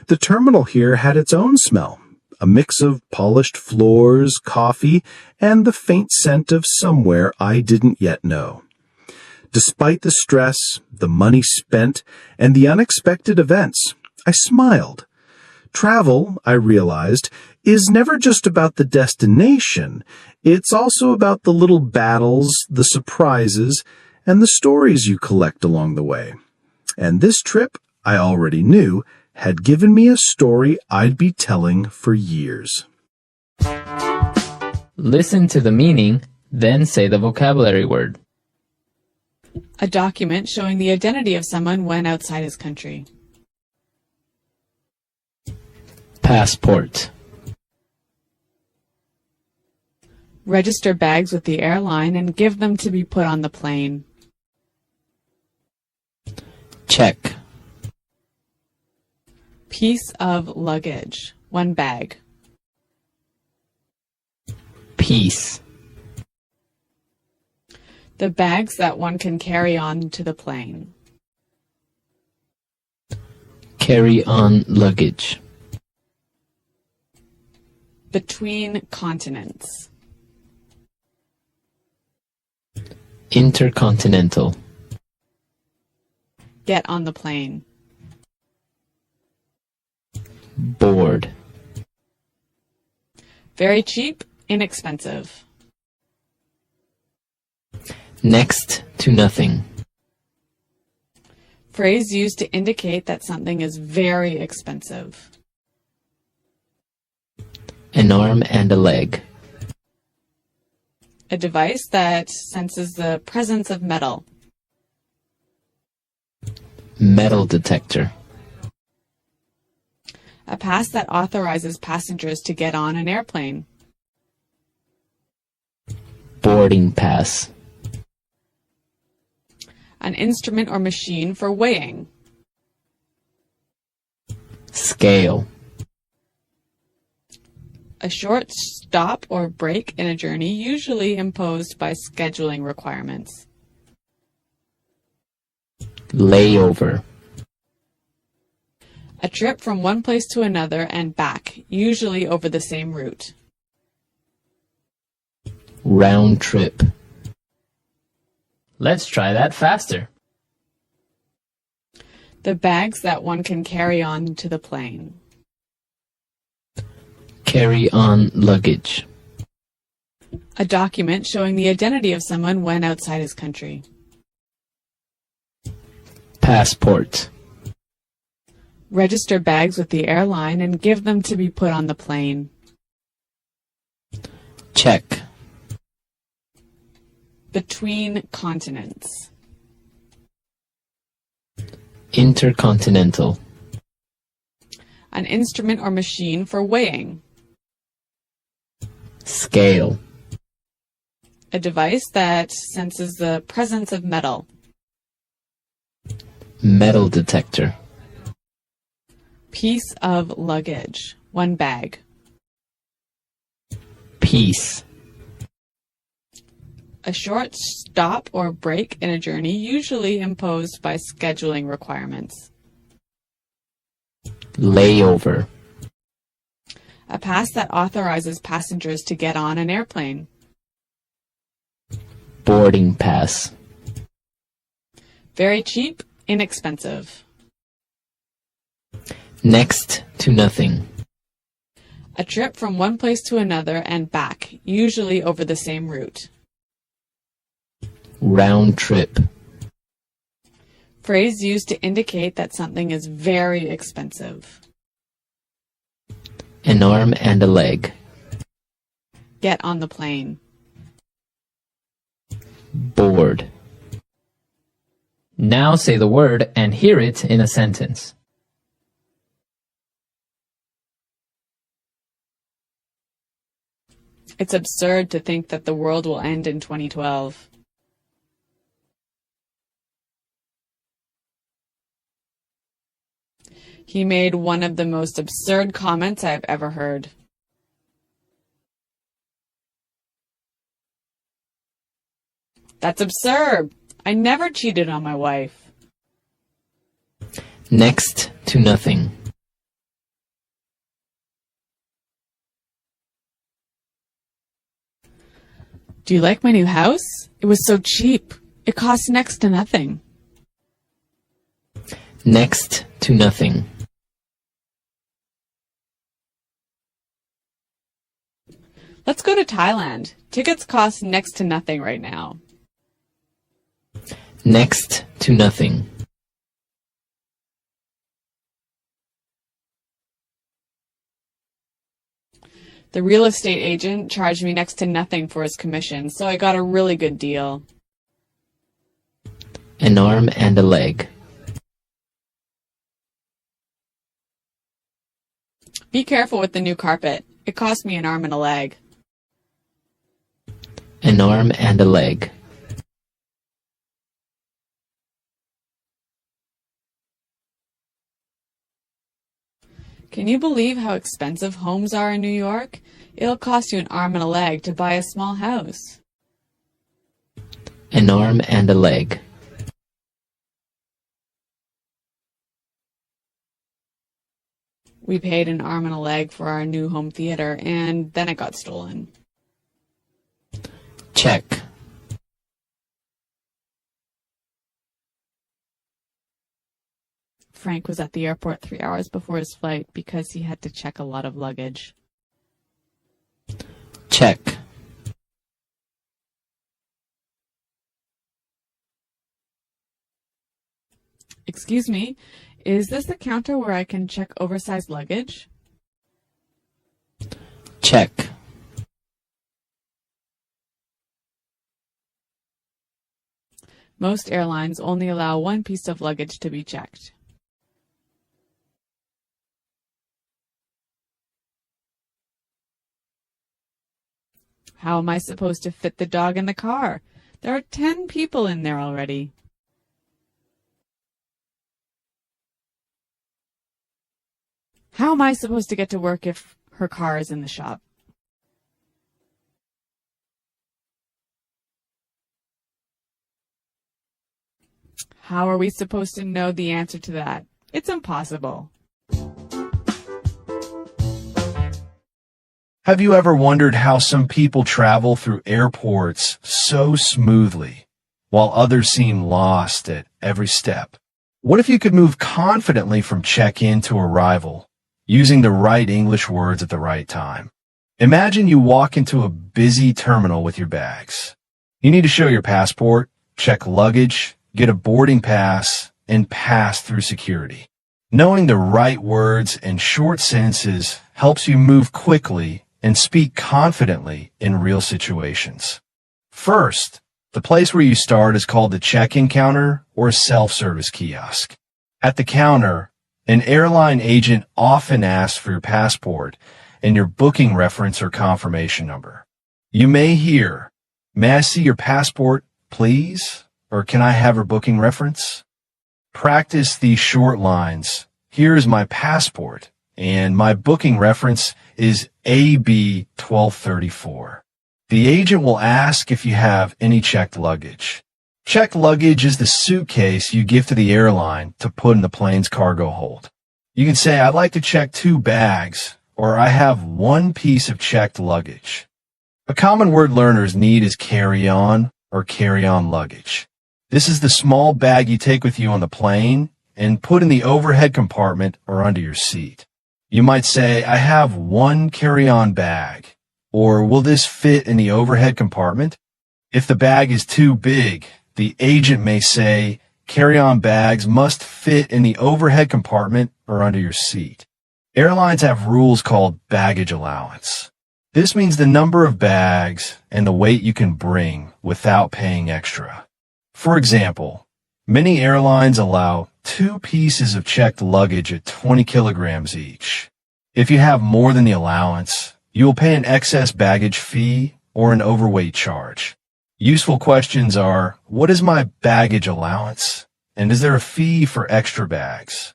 The terminal here had its own smell, a mix of polished floors, coffee, and the faint scent of somewhere I didn't yet know. Despite the stress, the money spent, and the unexpected events, I smiled. Travel, I realized, is never just about the destination. It's also about the little battles, the surprises, and the stories you collect along the way. And this trip, I already knew, had given me a story I'd be telling for years. Listen to the meaning, then say the vocabulary word. A document showing the identity of someone when outside his country. Passport. Register bags with the airline and give them to be put on the plane. Check. Piece of luggage. One bag. Piece. The bags that one can carry on to the plane. Carry on luggage. Between continents. Intercontinental. Get on the plane. Board. Very cheap, inexpensive. Next to nothing. Phrase used to indicate that something is very expensive. An arm and a leg. A device that senses the presence of metal. Metal detector. A pass that authorizes passengers to get on an airplane. Boarding pass. An instrument or machine for weighing. Scale. A short stop or break in a journey usually imposed by scheduling requirements. Layover. A trip from one place to another and back, usually over the same route. Round trip. Let's try that faster. The bags that one can carry on to the plane. Carry on luggage. A document showing the identity of someone when outside his country. Passport. Register bags with the airline and give them to be put on the plane. Check. Between continents. Intercontinental. An instrument or machine for weighing. Scale. A device that senses the presence of metal. Metal detector. Piece of luggage. One bag. Piece. A short stop or break in a journey usually imposed by scheduling requirements. Layover. A pass that authorizes passengers to get on an airplane. Boarding pass. Very cheap, inexpensive. Next to nothing. A trip from one place to another and back, usually over the same route. Round trip. Phrase used to indicate that something is very expensive. An arm and a leg. Get on the plane. Board. Now say the word and hear it in a sentence. It's absurd to think that the world will end in 2012. He made one of the most absurd comments I've ever heard. That's absurd. I never cheated on my wife. Next to nothing. Do you like my new house? It was so cheap. It cost next to nothing. Next to nothing. Let's go to Thailand. Tickets cost next to nothing right now. Next to nothing. The real estate agent charged me next to nothing for his commission, so I got a really good deal. An arm and a leg. Be careful with the new carpet. It cost me an arm and a leg. An arm and a leg. Can you believe how expensive homes are in New York? It'll cost you an arm and a leg to buy a small house. An arm and a leg. We paid an arm and a leg for our new home theater, and then it got stolen. Check. Frank was at the airport 3 hours before his flight because he had to check a lot of luggage. Check. Excuse me, is this the counter where I can check oversized luggage? Check. Most airlines only allow one piece of luggage to be checked. How am I supposed to fit the dog in the car? There are 10 people in there already. How am I supposed to get to work if her car is in the shop? How are we supposed to know the answer to that? It's impossible. Have you ever wondered how some people travel through airports so smoothly, while others seem lost at every step? What if you could move confidently from check-in to arrival, using the right English words at the right time? Imagine you walk into a busy terminal with your bags. You need to show your passport, check luggage, get a boarding pass, and pass through security. Knowing the right words and short sentences helps you move quickly and speak confidently in real situations. First, the place where you start is called the check-in counter or self-service kiosk. At the counter, an airline agent often asks for your passport and your booking reference or confirmation number. You may hear, "May I see your passport, please?" Or "Can I have her booking reference?" Practice these short lines. "Here is my passport, and my booking reference is AB 1234. The agent will ask if you have any checked luggage. Checked luggage is the suitcase you give to the airline to put in the plane's cargo hold. You can say, "I'd like to check 2 bags," or "I have 1 piece of checked luggage." A common word learners need is carry-on or carry-on luggage. This is the small bag you take with you on the plane and put in the overhead compartment or under your seat. You might say, "I have 1 carry-on bag," or "Will this fit in the overhead compartment?" If the bag is too big, the agent may say, "Carry-on bags must fit in the overhead compartment or under your seat." Airlines have rules called baggage allowance. This means the number of bags and the weight you can bring without paying extra. For example, many airlines allow 2 pieces of checked luggage at 20 kilograms each. If you have more than the allowance, you will pay an excess baggage fee or an overweight charge. Useful questions are, what is my baggage allowance? And is there a fee for extra bags?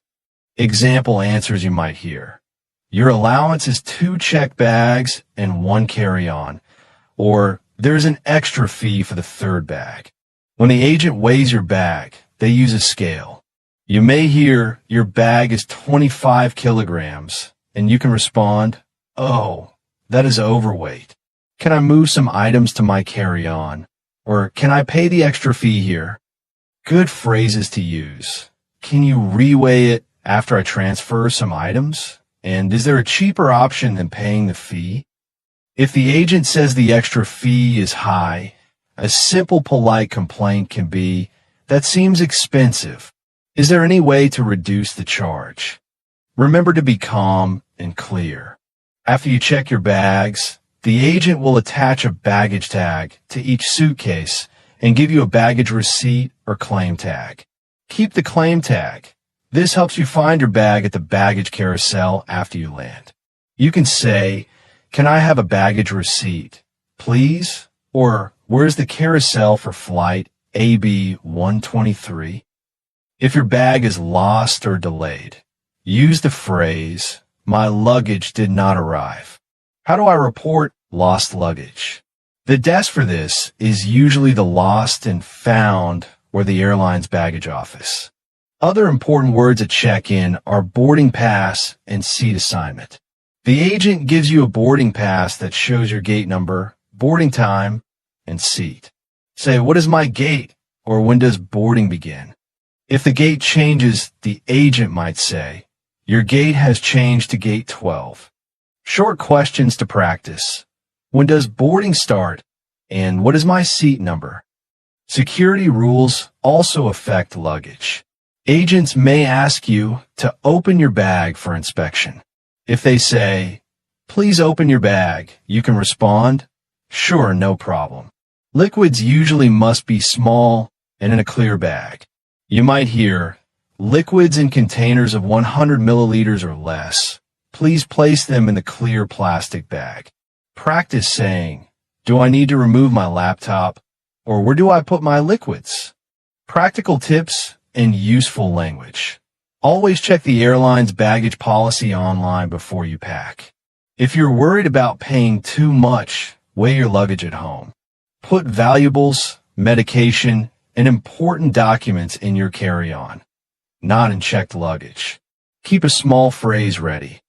Example answers you might hear. Your allowance is 2 checked bags and 1 carry-on. Or there's an extra fee for the 3rd bag. When the agent weighs your bag, they use a scale. You may hear, "Your bag is 25 kilograms," and you can respond, "Oh, that is overweight. Can I move some items to my carry-on?" Or "Can I pay the extra fee here?" Good phrases to use. Can you reweigh it after I transfer some items? And is there a cheaper option than paying the fee? If the agent says the extra fee is high, a simple polite complaint can be, "That seems expensive. Is there any way to reduce the charge?" Remember to be calm and clear. After you check your bags, the agent will attach a baggage tag to each suitcase and give you a baggage receipt or claim tag. Keep the claim tag. This helps you find your bag at the baggage carousel after you land. You can say, "Can I have a baggage receipt, please?" Or, "Where's the carousel for flight AB 123? If your bag is lost or delayed, use the phrase, "My luggage did not arrive." How do I report lost luggage? The desk for this is usually the lost and found or the airline's baggage office. Other important words at check-in are boarding pass and seat assignment. The agent gives you a boarding pass that shows your gate number, boarding time, and seat. Say, "What is my gate?" or "When does boarding begin?" If the gate changes, the agent might say, "Your gate has changed to gate 12. Short questions to practice. When does boarding start? And what is my seat number? Security rules also affect luggage. Agents may ask you to open your bag for inspection. If they say, "Please open your bag," you can respond, "Sure, no problem." Liquids usually must be small and in a clear bag. You might hear, "Liquids in containers of 100 milliliters or less. Please place them in the clear plastic bag." Practice saying, "Do I need to remove my laptop?" or "Where do I put my liquids?" Practical tips and useful language. Always check the airline's baggage policy online before you pack. If you're worried about paying too much, weigh your luggage at home. Put valuables, medication, and important documents in your carry-on, not in checked luggage. Keep a small phrase ready.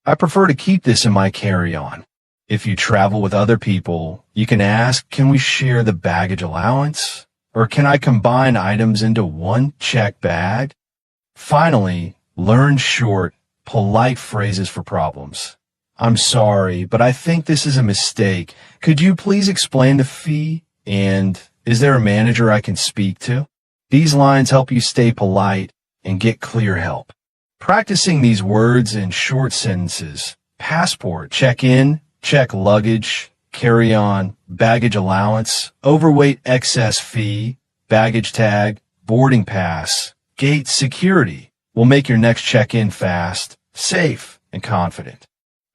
I prefer to keep this in my carry-on. If you travel with other people, you can ask, "Can we share the baggage allowance?" Or, "Can I combine items into one checked bag?" Finally, learn short, polite phrases for problems. "I'm sorry, but I think this is a mistake. Could you please explain the fee?" And, "Is there a manager I can speak to?" These lines help you stay polite and get clear help. Practicing these words in short sentences: passport, check-in, check luggage, carry-on, baggage allowance, overweight excess fee, baggage tag, boarding pass, gate security will make your next check-in fast, safe, and confident.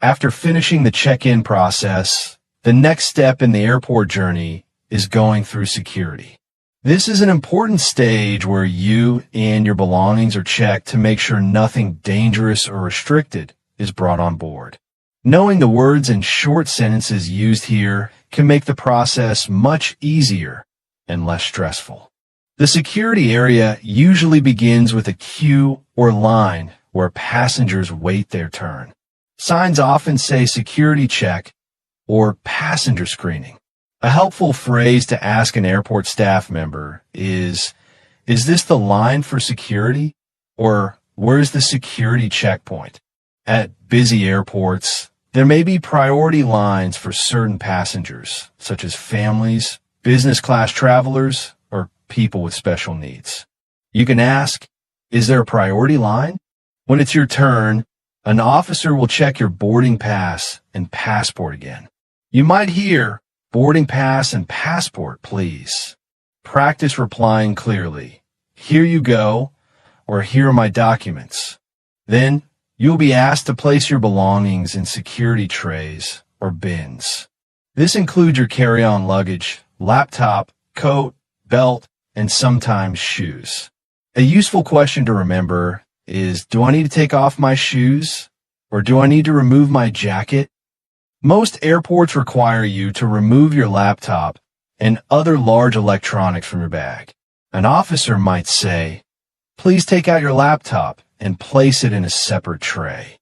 After finishing the check-in process, the next step in the airport journey is going through security. This is an important stage where you and your belongings are checked to make sure nothing dangerous or restricted is brought on board. Knowing the words and short sentences used here can make the process much easier and less stressful. The security area usually begins with a queue or line where passengers wait their turn. Signs often say security check or passenger screening. A helpful phrase to ask an airport staff member is this the line for security? Or, "Where's the security checkpoint?" At busy airports, there may be priority lines for certain passengers, such as families, business class travelers, or people with special needs. You can ask, "Is there a priority line?" When it's your turn, an officer will check your boarding pass and passport again. You might hear, "Boarding pass and passport, please." Practice replying clearly, "Here you go," or "Here are my documents." Then, you'll be asked to place your belongings in security trays or bins. This includes your carry-on luggage, laptop, coat, belt, and sometimes shoes. A useful question to remember is, do I need to take off my shoes? Or do I need to remove my jacket? Most airports require you to remove your laptop and other large electronics from your bag. An officer might say, "Please take out your laptop and place it in a separate tray."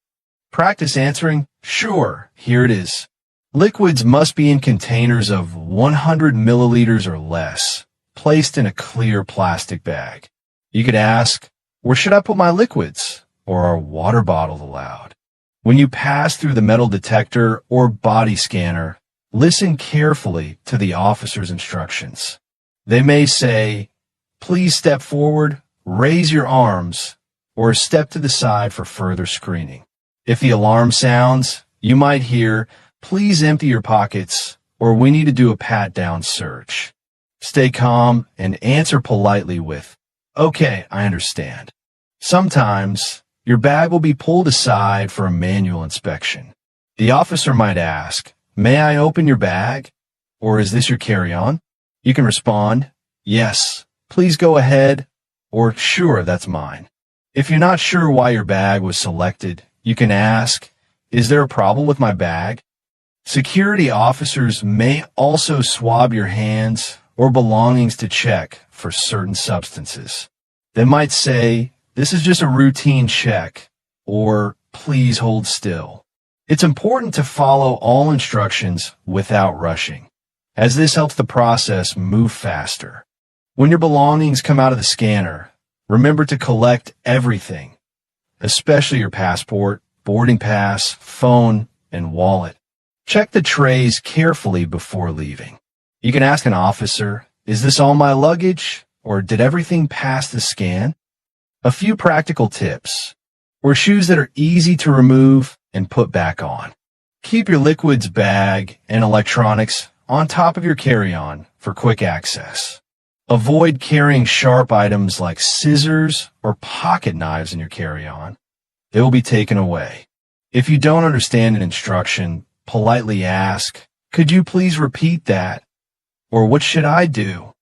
Practice answering, "Sure, here it is." Liquids must be in containers of 100 milliliters or less, placed in a clear plastic bag. You could ask, "Where should I put my liquids?" Or, "Are water bottles allowed?" When you pass through the metal detector or body scanner, listen carefully to the officer's instructions. They may say, "Please step forward, raise your arms," or "Step to the side for further screening." If the alarm sounds, you might hear, "Please empty your pockets," or "We need to do a pat-down search." Stay calm and answer politely with, "Okay, I understand." Sometimes your bag will be pulled aside for a manual inspection. The officer might ask, "May I open your bag?" Or "Is this your carry-on?" You can respond, "Yes, please go ahead," or "Sure, that's mine." If you're not sure why your bag was selected, you can ask, "Is there a problem with my bag?" Security officers may also swab your hands or belongings to check for certain substances. They might say, "This is just a routine check," or "Please hold still." It's important to follow all instructions without rushing, as this helps the process move faster. When your belongings come out of the scanner, remember to collect everything, especially your passport, boarding pass, phone, and wallet. Check the trays carefully before leaving. You can ask an officer, "Is this all my luggage?" or "Did everything pass the scan?" A few practical tips. Wear shoes that are easy to remove and put back on. Keep your liquids bag and electronics on top of your carry-on for quick access. Avoid carrying sharp items like scissors or pocket knives in your carry-on. They will be taken away. If you don't understand an instruction, politely ask, "Could you please repeat that?" Or "What should I do?"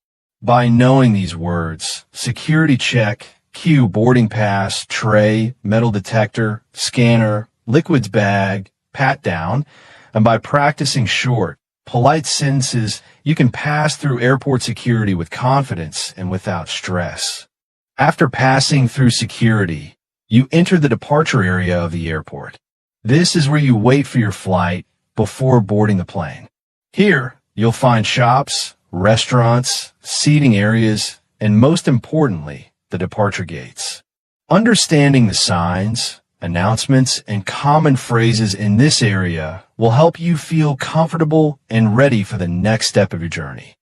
By knowing these words, security check, queue, boarding pass, tray, metal detector, scanner, liquids bag, pat down, and by practicing short, polite sentences, you can pass through airport security with confidence and without stress. After passing through security, you enter the departure area of the airport. This is where you wait for your flight before boarding the plane. Here, you'll find shops, restaurants, seating areas, and most importantly, the departure gates. Understanding the signs, announcements, and common phrases in this area will help you feel comfortable and ready for the next step of your journey.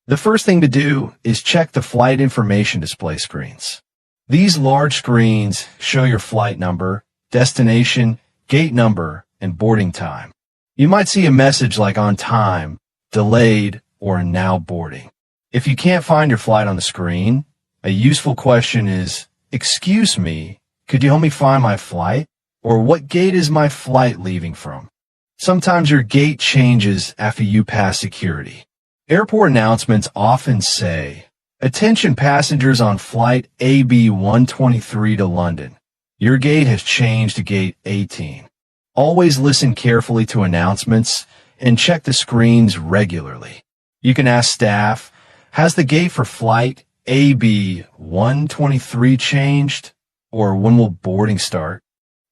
The first thing to do is check the flight information display screens. These large screens show your flight number, destination, gate number, and boarding time. You might see a message like "on time," "delayed," or "now boarding." If you can't find your flight on the screen, a useful question is, "Excuse me, could you help me find my flight?" Or "What gate is my flight leaving from?" Sometimes your gate changes after you pass security. Airport announcements often say, "Attention passengers on flight AB 123 to London. Your gate has changed to gate 18. Always listen carefully to announcements and check the screens regularly. You can ask staff, "Has the gate for flight AB 123 changed?" Or "When will boarding start?"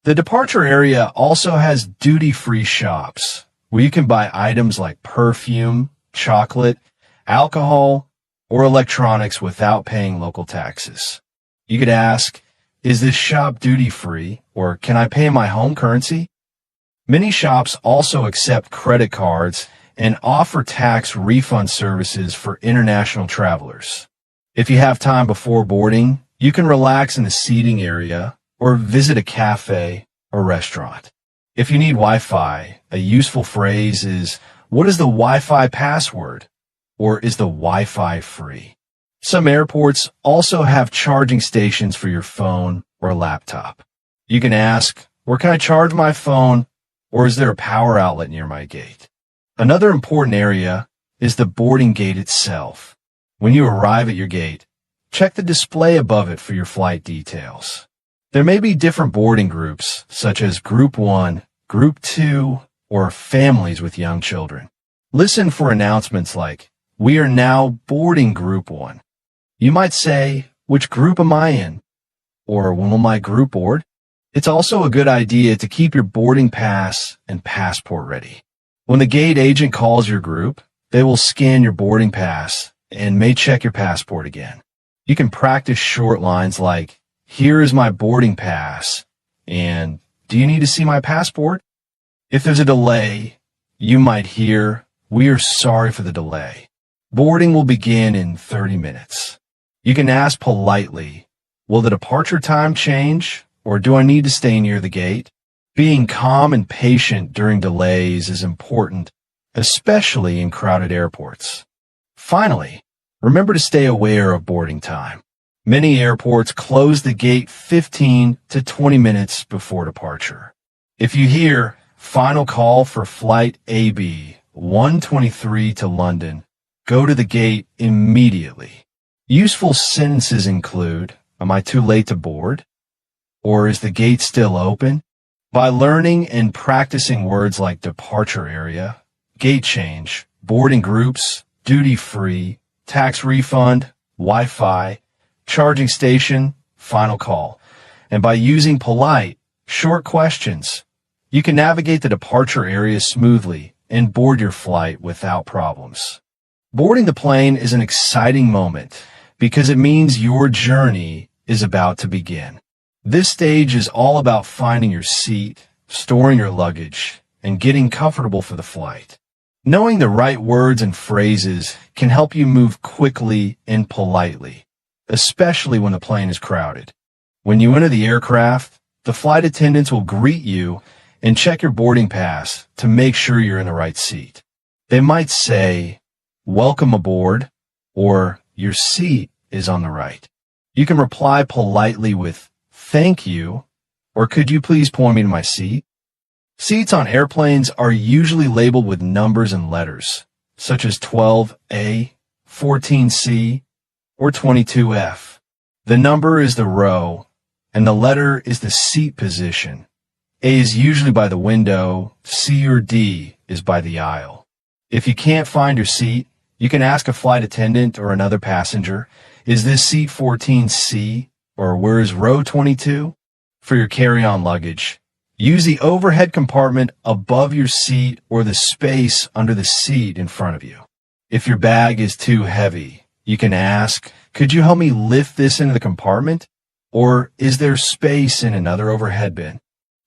The departure area also has duty-free shops where you can buy items like perfume, chocolate, alcohol, or electronics without paying local taxes. You could ask, "Is this shop duty-free?" or "Can I pay in my home currency?" Many shops also accept credit cards and offer tax refund services for international travelers. If you have time before boarding, you can relax in the seating area or visit a cafe or restaurant. If you need Wi-Fi, a useful phrase is, "What is the Wi-Fi password?" or "Is the Wi-Fi free?" Some airports also have charging stations for your phone or laptop. You can ask, "Where can I charge my phone?" or "Is there a power outlet near my gate?" Another important area is the boarding gate itself. When you arrive at your gate, check the display above it for your flight details. There may be different boarding groups, such as Group 1, Group 2, or families with young children. Listen for announcements like, "We are now boarding Group 1. You might say, "Which group am I in?" or "When will my group board?" It's also a good idea to keep your boarding pass and passport ready. When the gate agent calls your group, they will scan your boarding pass and may check your passport again. You can practice short lines like, "Here is my boarding pass," and "Do you need to see my passport?" If there's a delay, you might hear, "We are sorry for the delay. Boarding will begin in 30 minutes. You can ask politely, "Will the departure time change, or do I need to stay near the gate?" Being calm and patient during delays is important, especially in crowded airports. Finally, Remember to stay aware of boarding time. Many airports close the gate 15 to 20 minutes before departure. If you hear final call for flight AB 123 to London, go to the gate immediately. Useful sentences include, am I too late to board? Or is the gate still open? By learning and practicing words like departure area, gate change, boarding groups, duty free, tax refund, Wi-Fi, charging station, final call, and by using polite, short questions, you can navigate the departure area smoothly and board your flight without problems. Boarding the plane is an exciting moment because it means your journey is about to begin. This stage is all about finding your seat, storing your luggage, and getting comfortable for the flight. Knowing the right words and phrases can help you move quickly and politely, especially when the plane is crowded. When you enter the aircraft, the flight attendants will greet you and check your boarding pass to make sure you're in the right seat. They might say, "Welcome aboard," or "Your seat is on the right." You can reply politely with, "Thank you," or "Could you please point me to my seat?" Seats on airplanes are usually labeled with numbers and letters, such as 12A, 14C, or 22F. The number is the row, and the letter is the seat position. A is usually by the window, C or D is by the aisle. If you can't find your seat, you can ask a flight attendant or another passenger, "Is this seat 14C?" or "Where is row 22? For your carry-on luggage, use the overhead compartment above your seat or the space under the seat in front of you. If your bag is too heavy, you can ask, "Could you help me lift this into the compartment?" Or "Is there space in another overhead bin?"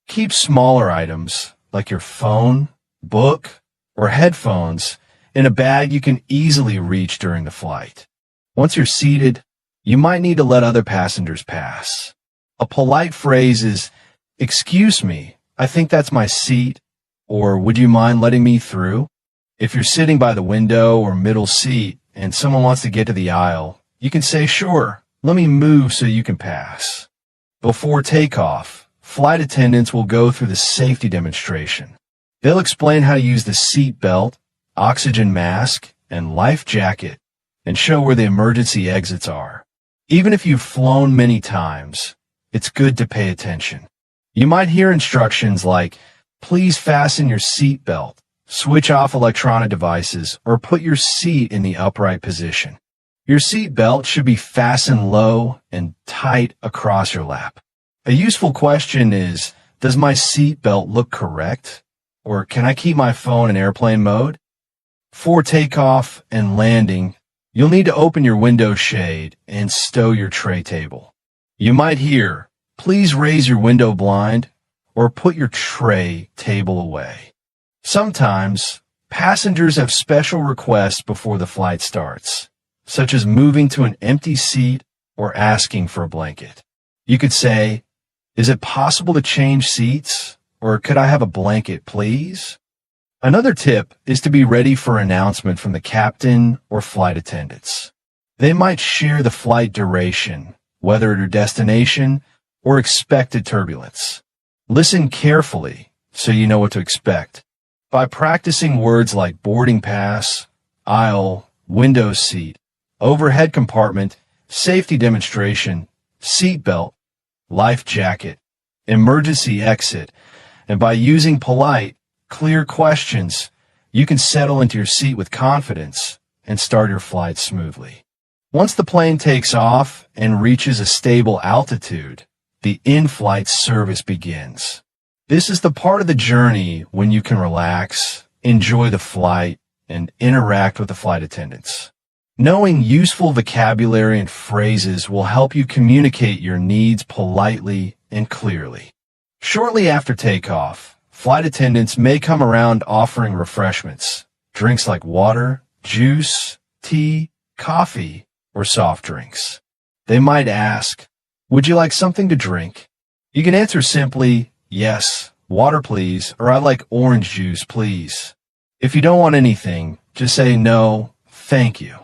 Keep smaller items like your phone, book, or headphones in a bag you can easily reach during the flight. Once you're seated, you might need to let other passengers pass. A polite phrase is, "Excuse me, I think that's my seat," or "Would you mind letting me through?" If you're sitting by the window or middle seat and someone wants to get to the aisle, you can say, "Sure, let me move so you can pass." Before takeoff, flight attendants will go through the safety demonstration. They'll explain how to use the seat belt, oxygen mask, and life jacket, and show where the emergency exits are. Even if you've flown many times, it's good to pay attention. You might hear instructions like, "Please fasten your seat belt, switch off electronic devices, or put your seat in the upright position." Your seat belt should be fastened low and tight across your lap. A useful question is, does my seat belt look correct? Or can I keep my phone in airplane mode? For takeoff and landing, you'll need to open your window shade and stow your tray table. You might hear, "Please raise your window blind," or "Put your tray table away." Sometimes, passengers have special requests before the flight starts, such as moving to an empty seat or asking for a blanket. You could say, "Is it possible to change seats?" Or "Could I have a blanket, please?" Another tip is to be ready for announcement from the captain or flight attendants. They might share the flight duration, whether at your destination or expected turbulence. Listen carefully so you know what to expect. By practicing words like boarding pass, aisle, window seat, overhead compartment, safety demonstration, seat belt, life jacket, emergency exit, and by using polite, clear questions, you can settle into your seat with confidence and start your flight smoothly. Once the plane takes off and reaches a stable altitude, the in-flight service begins. This is the part of the journey when you can relax, enjoy the flight, and interact with the flight attendants. Knowing useful vocabulary and phrases will help you communicate your needs politely and clearly. Shortly after takeoff, flight attendants may come around offering refreshments, drinks like water, juice, tea, coffee, or soft drinks. They might ask, "Would you like something to drink?" You can answer simply, "Yes, water please," or "I'd like orange juice, please." If you don't want anything, just say, "No, thank you."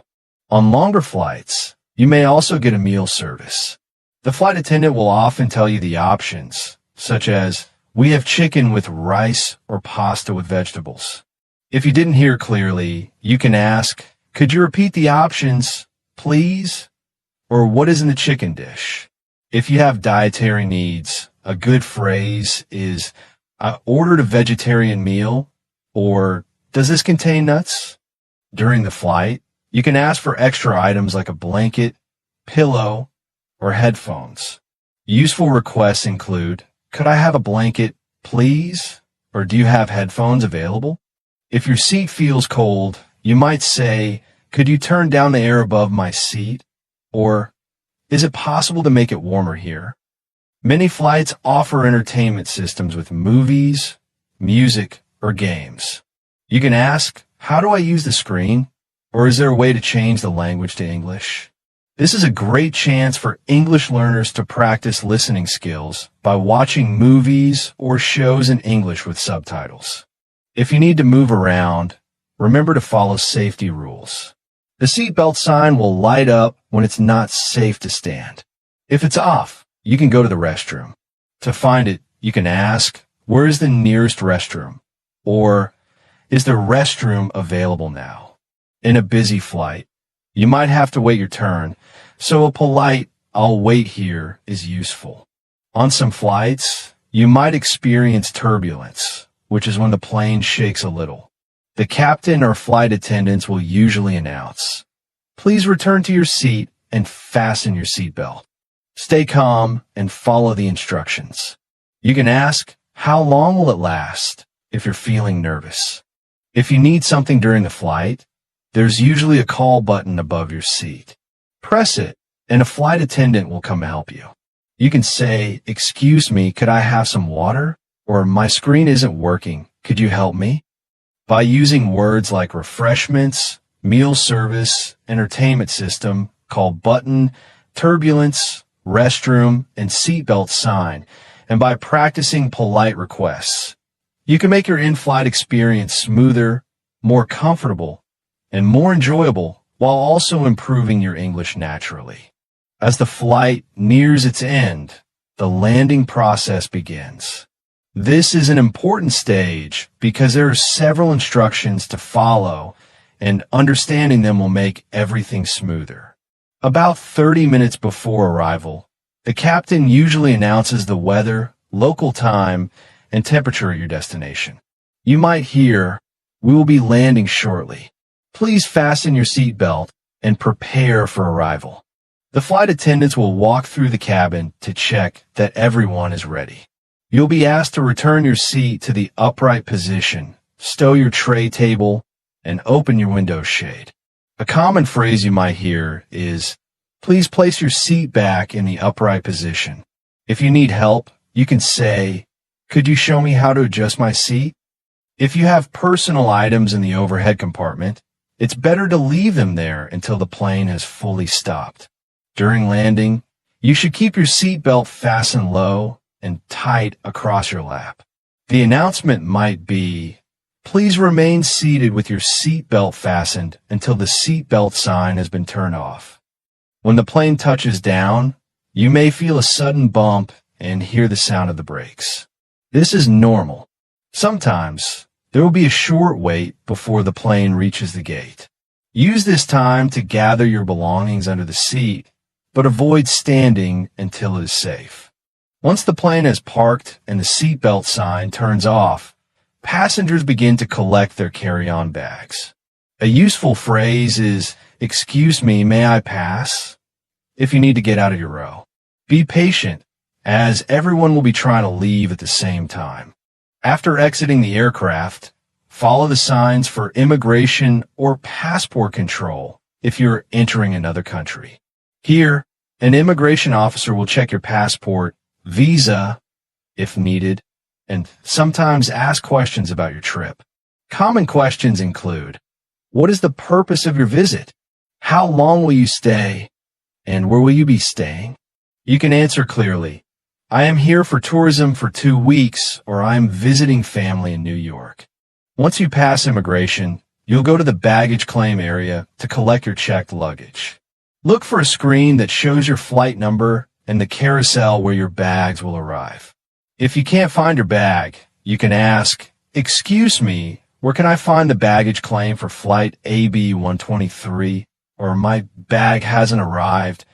On longer flights, you may also get a meal service. The flight attendant will often tell you the options, such as, we have chicken with rice or pasta with vegetables. If you didn't hear clearly, you can ask, could you repeat the options, please? Or what is in the chicken dish? If you have dietary needs, a good phrase is, I ordered a vegetarian meal, or does this contain nuts? During the flight, you can ask for extra items like a blanket, pillow, or headphones. Useful requests include, could I have a blanket, please? Or do you have headphones available? If your seat feels cold, you might say, could you turn down the air above my seat? Or, is it possible to make it warmer here? Many flights offer entertainment systems with movies, music, or games. You can ask, how do I use the screen? Or is there a way to change the language to English? This is a great chance for English learners to practice listening skills by watching movies or shows in English with subtitles. If you need to move around, remember to follow safety rules. The seatbelt sign will light up when it's not safe to stand. If it's off, you can go to the restroom. To find it, you can ask, where is the nearest restroom? Or, is the restroom available now? In a busy flight, you might have to wait your turn, so a polite, I'll wait here is useful. On some flights, you might experience turbulence, which is when the plane shakes a little. The captain or flight attendants will usually announce, please return to your seat and fasten your seatbelt. Stay calm and follow the instructions. You can ask, how long will it last if you're feeling nervous? If you need something during the flight, there's usually a call button above your seat. Press it, and a flight attendant will come help you. You can say, excuse me, could I have some water? Or my screen isn't working, could you help me? By using words like refreshments, meal service, entertainment system, call button, turbulence, restroom, and seatbelt sign, and by practicing polite requests, you can make your in-flight experience smoother, more comfortable, and more enjoyable while also improving your English naturally. As the flight nears its end, the landing process begins. This is an important stage because there are several instructions to follow, and understanding them will make everything smoother. About 30 minutes before arrival, the captain usually announces the weather, local time, and temperature at your destination. You might hear, we will be landing shortly. Please fasten your seatbelt and prepare for arrival. The flight attendants will walk through the cabin to check that everyone is ready. You'll be asked to return your seat to the upright position, stow your tray table, and open your window shade. A common phrase you might hear is, please place your seat back in the upright position. If you need help, you can say, could you show me how to adjust my seat? If you have personal items in the overhead compartment, it's better to leave them there until the plane has fully stopped. During landing, you should keep your seatbelt fastened low and tight across your lap. The announcement might be, please remain seated with your seatbelt fastened until the seatbelt sign has been turned off. When the plane touches down, you may feel a sudden bump and hear the sound of the brakes. This is normal. Sometimes, there will be a short wait before the plane reaches the gate. Use this time to gather your belongings under the seat, but avoid standing until it is safe. Once the plane has parked and the seatbelt sign turns off, passengers begin to collect their carry-on bags. A useful phrase is, excuse me, may I pass? If you need to get out of your row. Be patient, as everyone will be trying to leave at the same time. After exiting the aircraft, follow the signs for immigration or passport control if you're entering another country. Here, an immigration officer will check your passport, visa, if needed, and sometimes ask questions about your trip. Common questions include, what is the purpose of your visit? How long will you stay? And where will you be staying? You can answer clearly, I am here for tourism for 2 weeks, or I am visiting family in New York. Once you pass immigration, you'll go to the baggage claim area to collect your checked luggage. Look for a screen that shows your flight number and the carousel where your bags will arrive. If you can't find your bag, you can ask, "Excuse me, where can I find the baggage claim for flight AB 123? Or my bag hasn't arrived.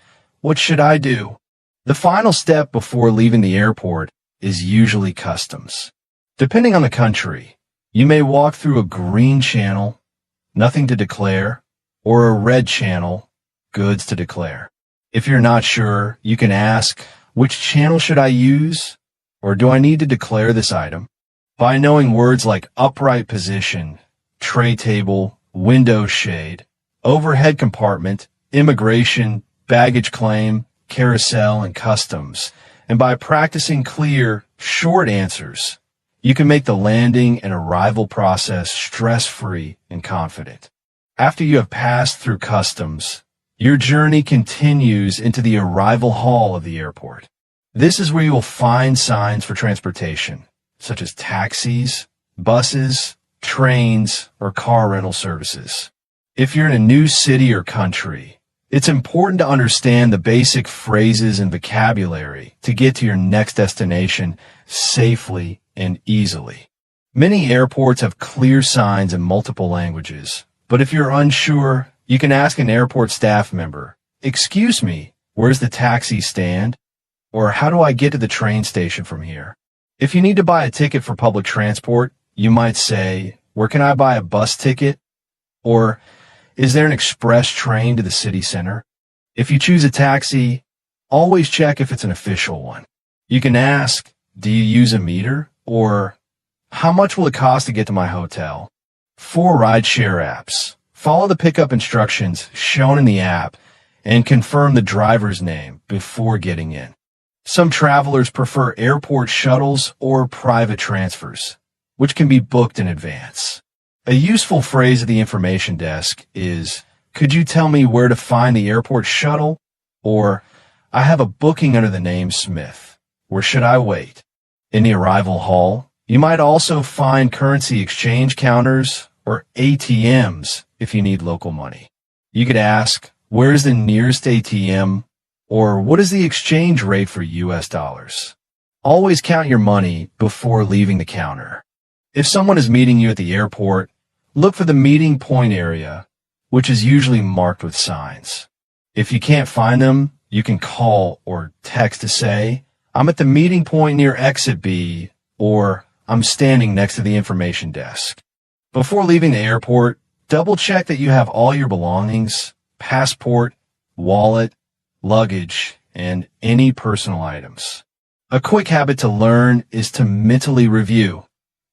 What should I do?" The final step before leaving the airport is usually customs. Depending on the country, you may walk through a green channel, nothing to declare, or a red channel, goods to declare. If you're not sure, you can ask, "Which channel should I use? Or do I need to declare this item?" By knowing words like upright position, tray table, window shade, overhead compartment, immigration, baggage claim, carousel, and customs, and by practicing clear, short answers, you can make the landing and arrival process stress-free and confident. After you have passed through customs, your journey continues into the arrival hall of the airport. This is where you will find signs for transportation, such as taxis, buses, trains, or car rental services. If you're in a new city or country, it's important to understand the basic phrases and vocabulary to get to your next destination safely and easily. Many airports have clear signs in multiple languages, but if you're unsure, you can ask an airport staff member, "Excuse me, where's the taxi stand?" Or "How do I get to the train station from here?" If you need to buy a ticket for public transport, you might say, "Where can I buy a bus ticket?" Or "Is there an express train to the city center?" If you choose a taxi, always check if it's an official one. You can ask, "Do you use a meter?" Or "How much will it cost to get to my hotel?" For rideshare apps, follow the pickup instructions shown in the app and confirm the driver's name before getting in. Some travelers prefer airport shuttles or private transfers, which can be booked in advance. A useful phrase at the information desk is, "Could you tell me where to find the airport shuttle?" Or, "I have a booking under the name Smith. Where should I wait?" In the arrival hall, you might also find currency exchange counters or ATMs if you need local money. You could ask, "Where's the nearest ATM?" Or "What is the exchange rate for US dollars?" Always count your money before leaving the counter. If someone is meeting you at the airport, look for the meeting point area, which is usually marked with signs. If you can't find them, you can call or text to say, "I'm at the meeting point near exit B," or "I'm standing next to the information desk." Before leaving the airport, double check that you have all your belongings, passport, wallet, luggage, and any personal items. A quick habit to learn is to mentally review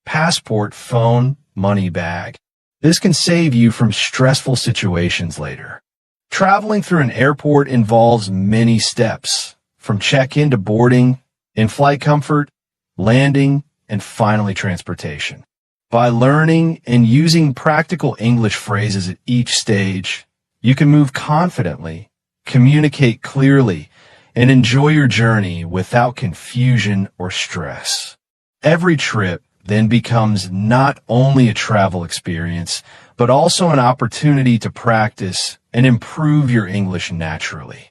passport, phone, money, bag. This can save you from stressful situations later. Traveling through an airport involves many steps, from check-in to boarding, in-flight comfort, landing, and finally transportation. By learning and using practical English phrases at each stage, you can move confidently, communicate clearly, and enjoy your journey without confusion or stress. Every trip then becomes not only a travel experience, but also an opportunity to practice and improve your English naturally.